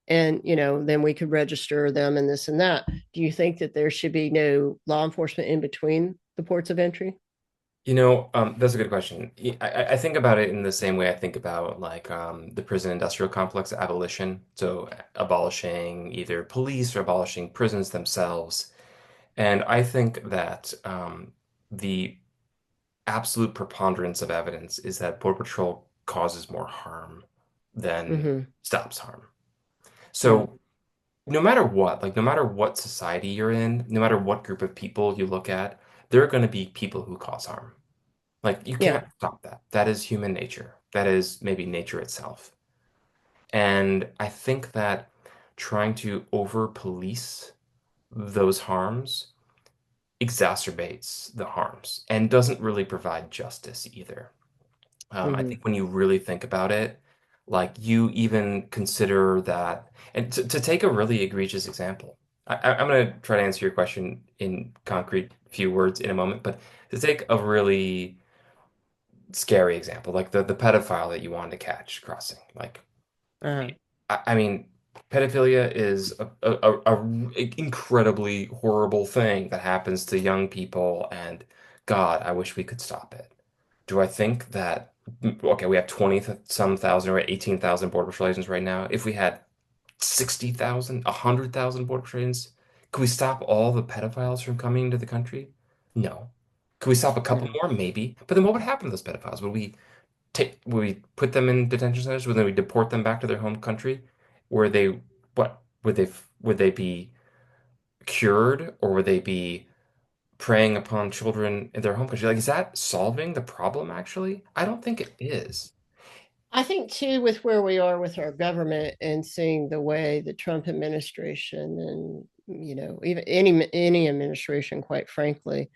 and, then we could register them and this and that. Do you think that there should be no law enforcement in between the ports of entry? That's a good question. I think about it in the same way I think about like the prison industrial complex abolition. So abolishing either police or abolishing prisons themselves. And I think that the absolute preponderance of evidence is that Border Patrol causes more harm than Mm-hmm. stops harm. Mm. So no matter what, like no matter what society you're in, no matter what group of people you look at, there are going to be people who cause harm. Like you Yeah. can't stop that. That is human nature. That is maybe nature itself. And I think that trying to over police those harms exacerbates the harms and doesn't really provide justice either. I Mm-hmm. think when you really think about it, like you even consider that, and to take a really egregious example, I'm going to try to answer your question in concrete few words in a moment, but to take a really scary example, like the pedophile that you wanted to catch crossing. Like, Uh, I mean, pedophilia is a incredibly horrible thing that happens to young people, and God, I wish we could stop it. Do I think that, okay, we have 20 some thousand or 18,000 Border Patrol agents right now. If we had 60,000, 100,000 Border Patrol agents, could we stop all the pedophiles from coming into the country? No. Could we stop a couple no. more? Maybe. But then what would happen to those pedophiles? Would we put them in detention centers? Would then we deport them back to their home country? Were they what would they be cured, or would they be preying upon children in their home country? Like, is that solving the problem actually? I don't think it is. I think too, with where we are with our government and seeing the way the Trump administration and even any administration, quite frankly,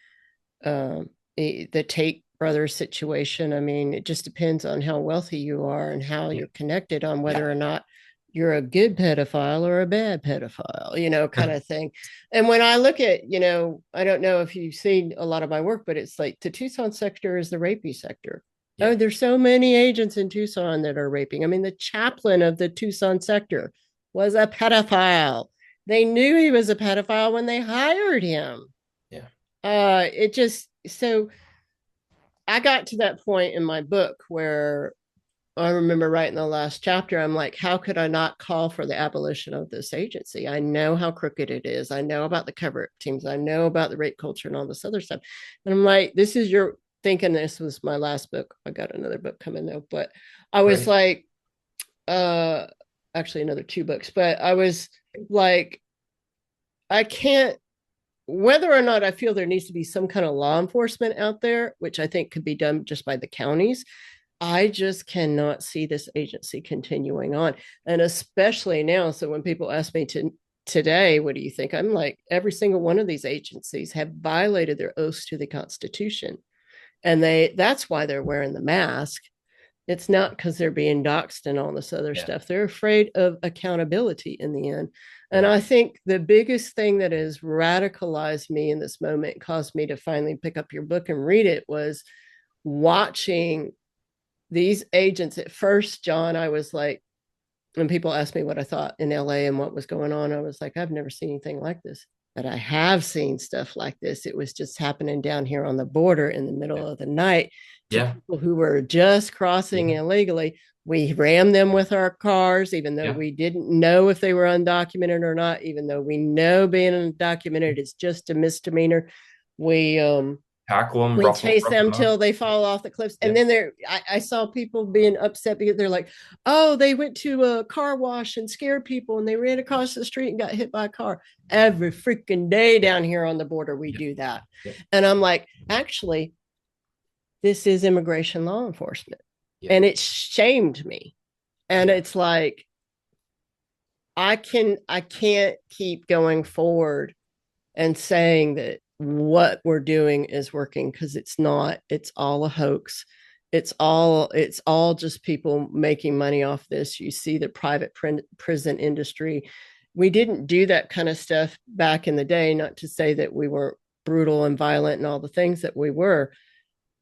the Tate brothers situation. I mean, it just depends on how wealthy you are and how Yeah. you're connected on Yeah. whether or not you're a good pedophile or a bad pedophile, kind of thing. And when I look at, I don't know if you've seen a lot of my work, but it's like the Tucson sector is the rapey sector. Oh, Yeah. there's so many agents in Tucson that are raping. I mean, the chaplain of the Tucson sector was a pedophile. They knew he was a pedophile when they hired him. Yeah. It just so I got to that point in my book where I remember writing the last chapter. I'm like, how could I not call for the abolition of this agency? I know how crooked it is. I know about the cover up teams. I know about the rape culture and all this other stuff. And I'm like, this is your thinking this was my last book. I got another book coming though, but I was Great. like, uh, actually another two books, but I was like, I can't whether or not I feel there needs to be some kind of law enforcement out there, which I think could be done just by the counties, I just cannot see this agency continuing on. And especially now. So when people ask me today, what do you think? I'm like, every single one of these agencies have violated their oaths to the Constitution. And that's why they're wearing the mask. It's not because they're being doxxed and all this other Yeah. stuff. They're afraid of accountability in the end. And Yeah. I think the biggest thing that has radicalized me in this moment, caused me to finally pick up your book and read it, was watching these agents. At first, John, I was like, when people asked me what I thought in LA and what was going on, I was like, I've never seen anything like this. But I have seen stuff like this. It was just happening down here on the border in the middle Yeah. of the night to Yeah. people who were just crossing Yeah. illegally. We rammed them with our cars, even though Yeah. we didn't know if they were undocumented or not, even though we know being undocumented is just a misdemeanor. We Tackle them, we ruffle, chase rough them them up. till they fall off the cliffs. Yeah. And then I saw people being upset because they're like, oh, they went to a car wash and scared people and they ran across the street and got hit by a car. Every freaking day Yeah. down here on the border, we Yeah. do that. Yeah. And I'm like, actually, this is immigration law enforcement. Yeah. And it shamed me. And Yeah. it's like, I can't keep going forward and saying that what we're doing is working, because it's not. It's all a hoax. It's all just people making money off this. You see the private prison industry. We didn't do that kind of stuff back in the day, not to say that we weren't brutal and violent and all the things that we were.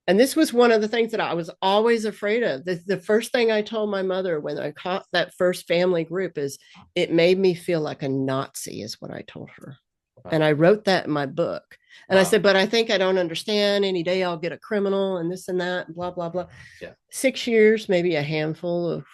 And this was one of the things that I was always afraid of. The first thing I told my mother when I caught that first family group is, it made me feel like a Nazi, is what I told her. And Wow. I wrote that in my book. And I Wow. said, but I think I don't understand. Any day I'll get a criminal and this and that, and blah, blah, blah. Yeah. 6 years, maybe a handful of,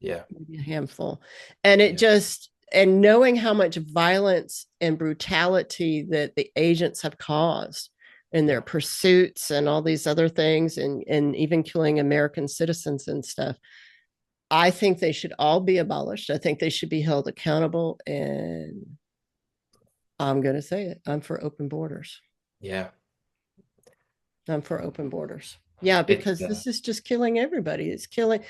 Yeah. maybe a handful. And it Yeah. just, and knowing how much violence and brutality that the agents have caused in their Yeah. pursuits and all these other things, and even killing American citizens and stuff. I think they should all be abolished. I think they should be held accountable. And I'm going to say it. I'm for open borders. Yeah. I'm for open borders. Yeah, It's because this is just killing everybody. It's killing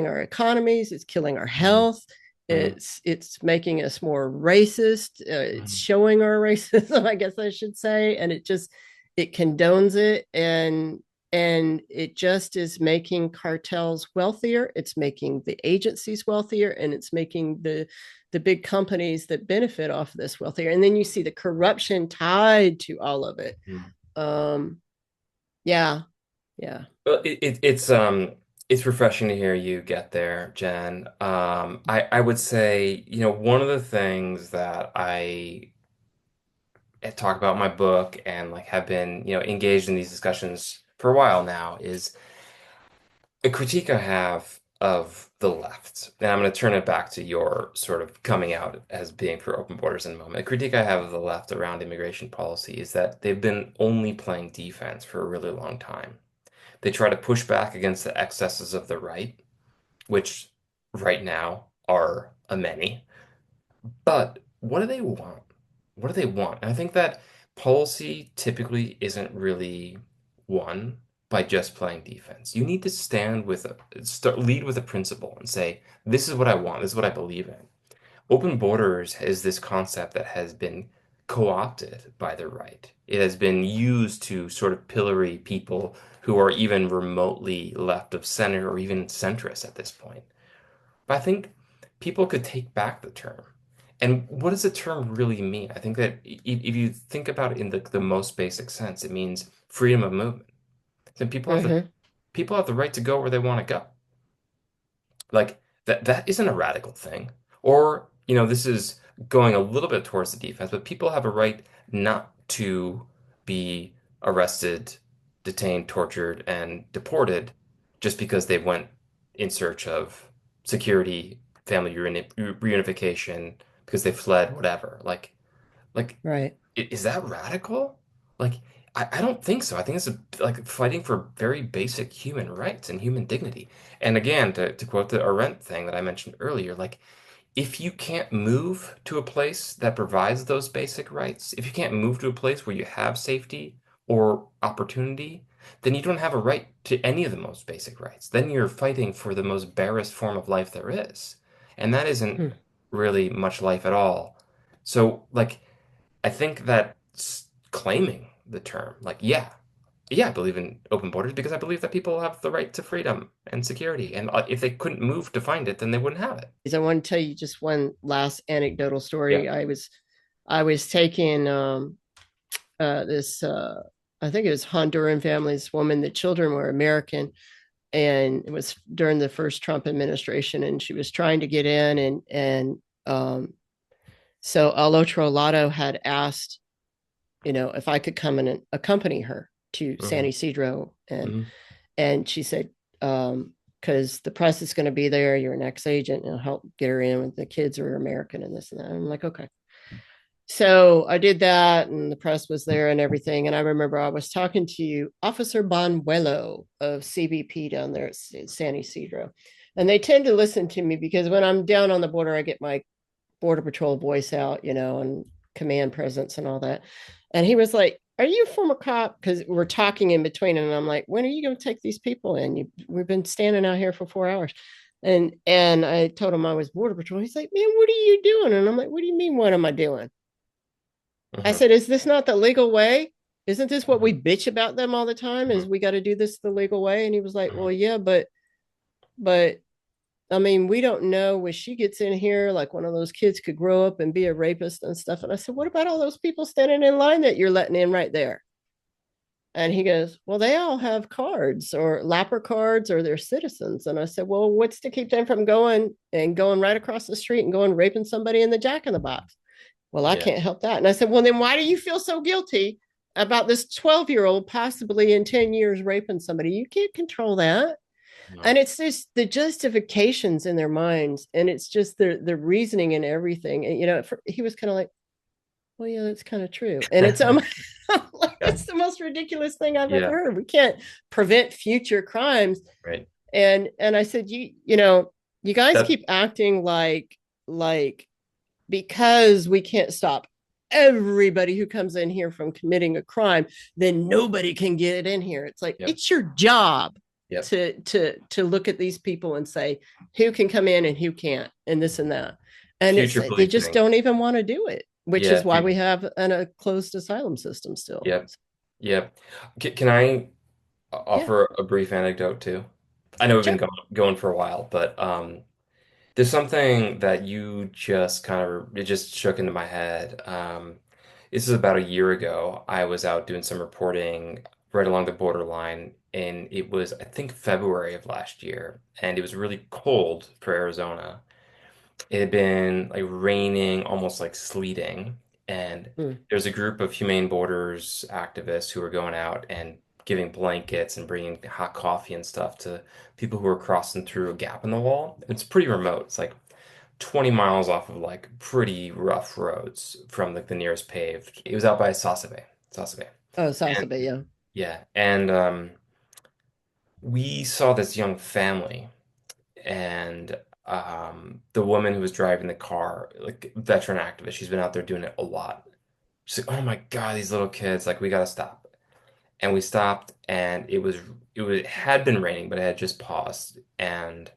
our economies, it's killing our mhm, health. mhm, It's making us more racist. It's mhm. showing our racism, I guess I should say, and it condones it, and it just is making cartels wealthier. It's making the agencies wealthier, and it's making the big companies that benefit off of this wealthier. And then you see the corruption tied to all of it. Mhm. Um, yeah, Yeah. Well, it's refreshing to hear you get there, Jen. I would say, one of the things that I talk about in my book and like have been, engaged in these discussions for a while now is a critique I have of the left. And I'm going to turn it back to your sort of coming out as being for open borders in a moment. A critique I have of the left around immigration policy is that they've been only playing defense for a really long time. They try to push back against the excesses of the right, which right now are a many. But what do they want? What do they want? And I think that policy typically isn't really won by just playing defense. You need to lead with a principle and say, this is what I want, this is what I believe in. Open borders is this concept that has been co-opted by the right. It has been used to sort of pillory people who are even remotely left of center or even centrist at this point. But I think people could take back the term. And what does the term really mean? I think that if you think about it in the most basic sense, it means freedom of movement. So Hmm. people have the right to go where they want to go. Like that isn't a radical thing. Or, this is going a little bit towards the defense, but people have a right not to be arrested, detained, tortured, and deported just because they went in search of security, family reunification, because they fled, whatever. Like, Right. is that radical? Like, I don't think so. I think it's like fighting for very basic human rights and human dignity. And again, to quote the Arendt thing that I mentioned earlier, like, if you can't move to a place that provides those basic rights, if you can't move to a place where you have safety or opportunity, then you don't have a right to any of the most basic rights. Then you're fighting for the most barest form of life there is. And that isn't Hmm. really much life at all. So, like, I think that claiming the term, like, yeah, I believe in open borders because I believe that people have the right to freedom and security. And if they couldn't move to find it, then they wouldn't have it. I want to tell you just one last anecdotal Yeah. story. I was taking this I think it was Honduran family, this woman, the children were American, and it was during the first Trump administration, and she was trying to get in, and so El Otro Lotto had asked, if I could come and accompany her to San Hmm. Ysidro, Hmm. and she said, because the press is going to be there, you're an ex-agent, and help get her in with the kids are American and this and that. I'm like, okay. So I did that, and the press was there and everything. And I remember I was talking to Officer Bonuelo of CBP down there at San Ysidro. And they tend to listen to me because when I'm down on the border, I get my Border Patrol voice out, and command presence and all that. And he was like, "Are you a former cop?" Because we're talking in between. And I'm like, "When are you going to take these people in? We've been standing out here for 4 hours." And I told him I was Border Patrol. He's like, "Man, what are you doing?" And I'm like, "What do you mean, what am I doing?" I Hmm. said, "Is this not the legal way? Isn't this what we Hmm. bitch about them all the time? Hmm. Is we got to do this the legal way?" And he was like, Hmm. "Well, yeah, but I mean, we don't know when she gets in here, like one of those kids could grow up and be a rapist and stuff." And I said, "What about all those people standing in line that you're letting in right there?" And he goes, "Well, they all have cards or lapper cards or they're citizens." And I said, "Well, what's to keep them from going right across the street and going raping somebody in the Jack in the Box?" "Well, I Yeah. can't help that." And I said, "Well, then why do you feel so guilty about this 12-year-old possibly in 10 years raping somebody? You can't control that." No. And it's just the justifications in their minds, and it's just the reasoning and everything. And he was kind of like, "Well, yeah, that's kind of true." And it's like, Yeah. it's the most ridiculous thing I've ever Yeah. heard. We can't prevent future crimes. Right. And I said, you guys That. keep acting like because we can't stop everybody who comes in here from committing a crime, then nobody can get in here. It's like Yep. it's your job Yep. to look at these people and say who can come in and who can't, and this and that. And it's Future they just policing. don't even want to do it, which is Yeah. why we have a closed asylum system still. Yep. Yep. Can I Yeah, offer a brief anecdote too? I know we've been sure. going for a while, but there's something that you just kind of it just shook into my head. This is about a year ago. I was out doing some reporting right along the borderline. And it was, I think, February of last year, and it was really cold for Arizona. It had been like raining, almost like sleeting, and Mm. there's a group of Humane Borders activists who were going out and giving blankets and bringing hot coffee and stuff to people who were crossing through a gap in the wall. It's pretty remote. It's like 20 miles off of like pretty rough roads from like the nearest paved. It was out by Sasabe. Sasabe. Oh, And Sasabe, yeah. yeah, and we saw this young family, and the woman who was driving the car, like veteran activist, she's been out there doing it a lot. She's like, "Oh my God, these little kids! Like, we gotta stop." And we stopped, and it had been raining, but it had just paused, and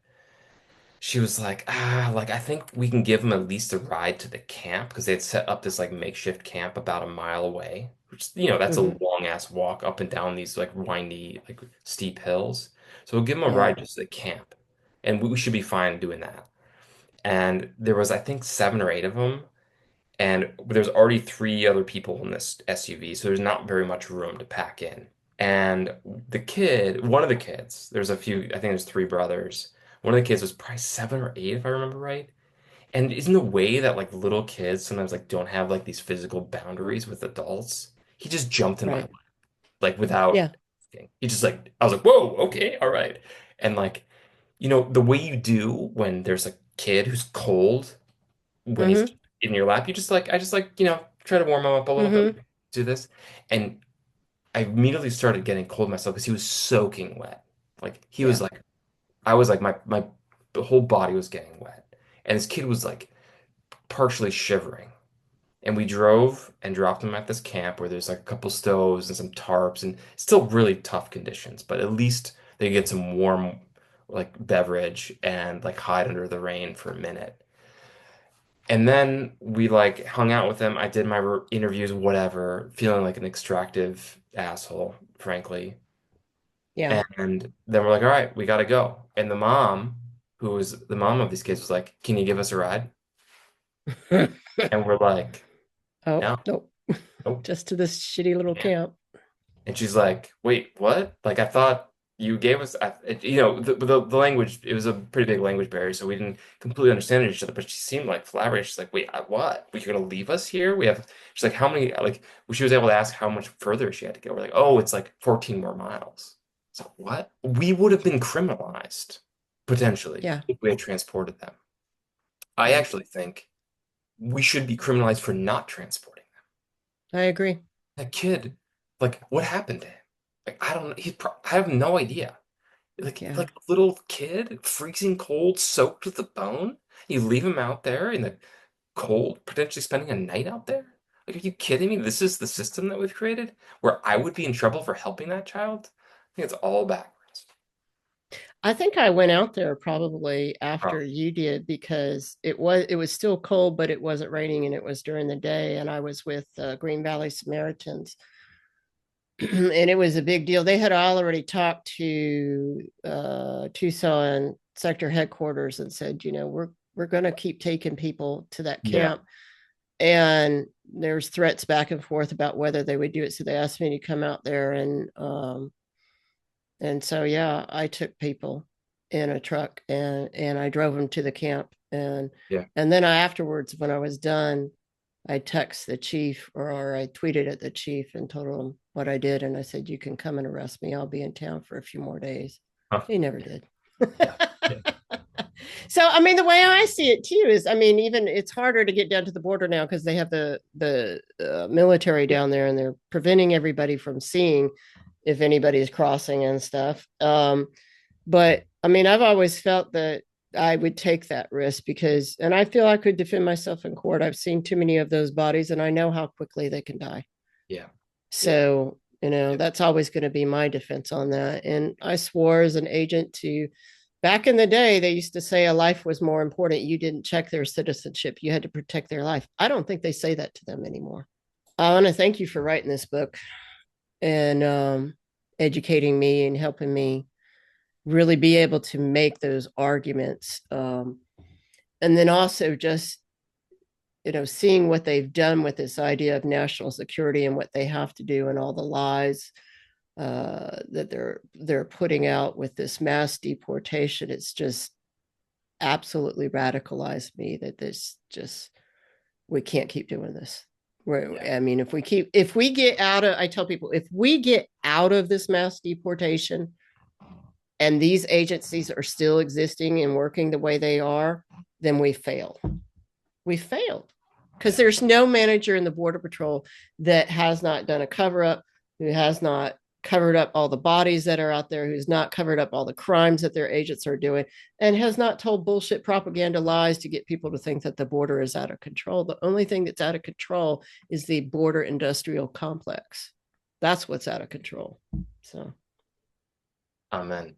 she was like, like I think we can give them at least a ride to the camp because they had set up this like makeshift camp about a mile away, which that's a Hmm. long ass walk up and down these like windy, like steep hills. So we'll give them a Yeah. ride just to the camp, and we should be fine doing that. And there was, I think, 7 or 8 of them, and there's already 3 other people in this SUV, so there's not very much room to pack in. And one of the kids, there's a few, I think there's 3 brothers. One of the kids was probably 7 or 8, if I remember right. And isn't the way that like little kids sometimes like don't have like these physical boundaries with adults? He just jumped in my lap, Right. like without Yeah. asking. He just like, I was like, whoa, okay, all right. And like, the way you do when there's a kid who's cold when he's Hmm. in your lap, I just like, try to warm him up a little bit, Hmm. do this. And I immediately started getting cold myself because he was soaking wet. Like he was Yeah. like, I was like, my the whole body was getting wet. And this kid was like partially shivering. And we drove and dropped him at this camp where there's like a couple stoves and some tarps and still really tough conditions, but at least they get some warm like beverage and like hide under the rain for a minute. And then we like hung out with him. I did my interviews, whatever, feeling like an extractive asshole, frankly. Yeah. And then we're like, all right, we gotta go. And the mom, who was the mom of these kids, was like, can you give us a ride? And we're like, Oh, no, nope. nope. Just to this shitty little camp. And she's like, wait, what? Like, I thought you gave us, the language, it was a pretty big language barrier, so we didn't completely understand each other, but she seemed like flabbergasted. She's like, wait, what? You're gonna leave us here? She's like, how many, like, she was able to ask how much further she had to go. We're like, oh, it's like 14 more miles. So what? We would have been criminalized, potentially, Yeah. if we had transported them. I Yeah. actually think we should be criminalized for not transporting I agree. that kid. Like, what happened to him? Like, I don't know. I have no idea. Yeah. Like a little kid, freezing cold, soaked to the bone. You leave him out there in the cold, potentially spending a night out there? Like, are you kidding me? This is the system that we've created where I would be in trouble for helping that child? I think it's all backwards. I think I went out there probably Oh, after you did because it was still cold, but it wasn't raining and it was during the day, and I was with Green Valley Samaritans, and it was a big deal. They had already talked to Tucson sector headquarters and said, we're going to keep taking people to that yeah. camp, and there's threats back and forth about whether they would do it. So they asked me to come out there, and so yeah, I took people in a truck and I drove them to the camp, Yeah. and then afterwards when I was done, I text the chief or I tweeted at the chief and told him what I did, and I said you can come and arrest me. I'll be in town for a few more days. Huh. He never did. Yeah. Yeah. So I mean, the way I see it too is, I mean, even it's harder to get down to the border now because they have the military down there, and they're preventing everybody from seeing if anybody is crossing and stuff. But I mean, I've always felt that I would take that risk because, and I feel I could defend myself in court. I've seen too many of those bodies, and I know how quickly they can die. Yeah. Yeah. So, Yeah. that's always going to be my defense on that. And I swore as an agent to, back in the day, they used to say a life was more important. You didn't check their citizenship, you had to protect their life. I don't think they say that to them anymore. I want to thank you for writing this book and educating me and helping me really be able to make those arguments. And then also just, seeing what they've done with this idea of national security and what they have to do and all the lies that they're putting out with this mass deportation. It's just absolutely radicalized me that this just we can't keep doing this. Yeah. I mean, if we get out of, I tell people, if we get out of this mass deportation and these agencies are still existing and working the way they are, then we failed. We failed because Yeah. there's no manager in the Border Patrol that has not done a cover up, who has not covered up all the bodies that are out there, who's not covered up all the crimes that their agents are doing, and has not told bullshit propaganda lies to get people to think that the border is out of control. The only thing that's out of control is the border industrial complex. That's what's out of control. So, Amen.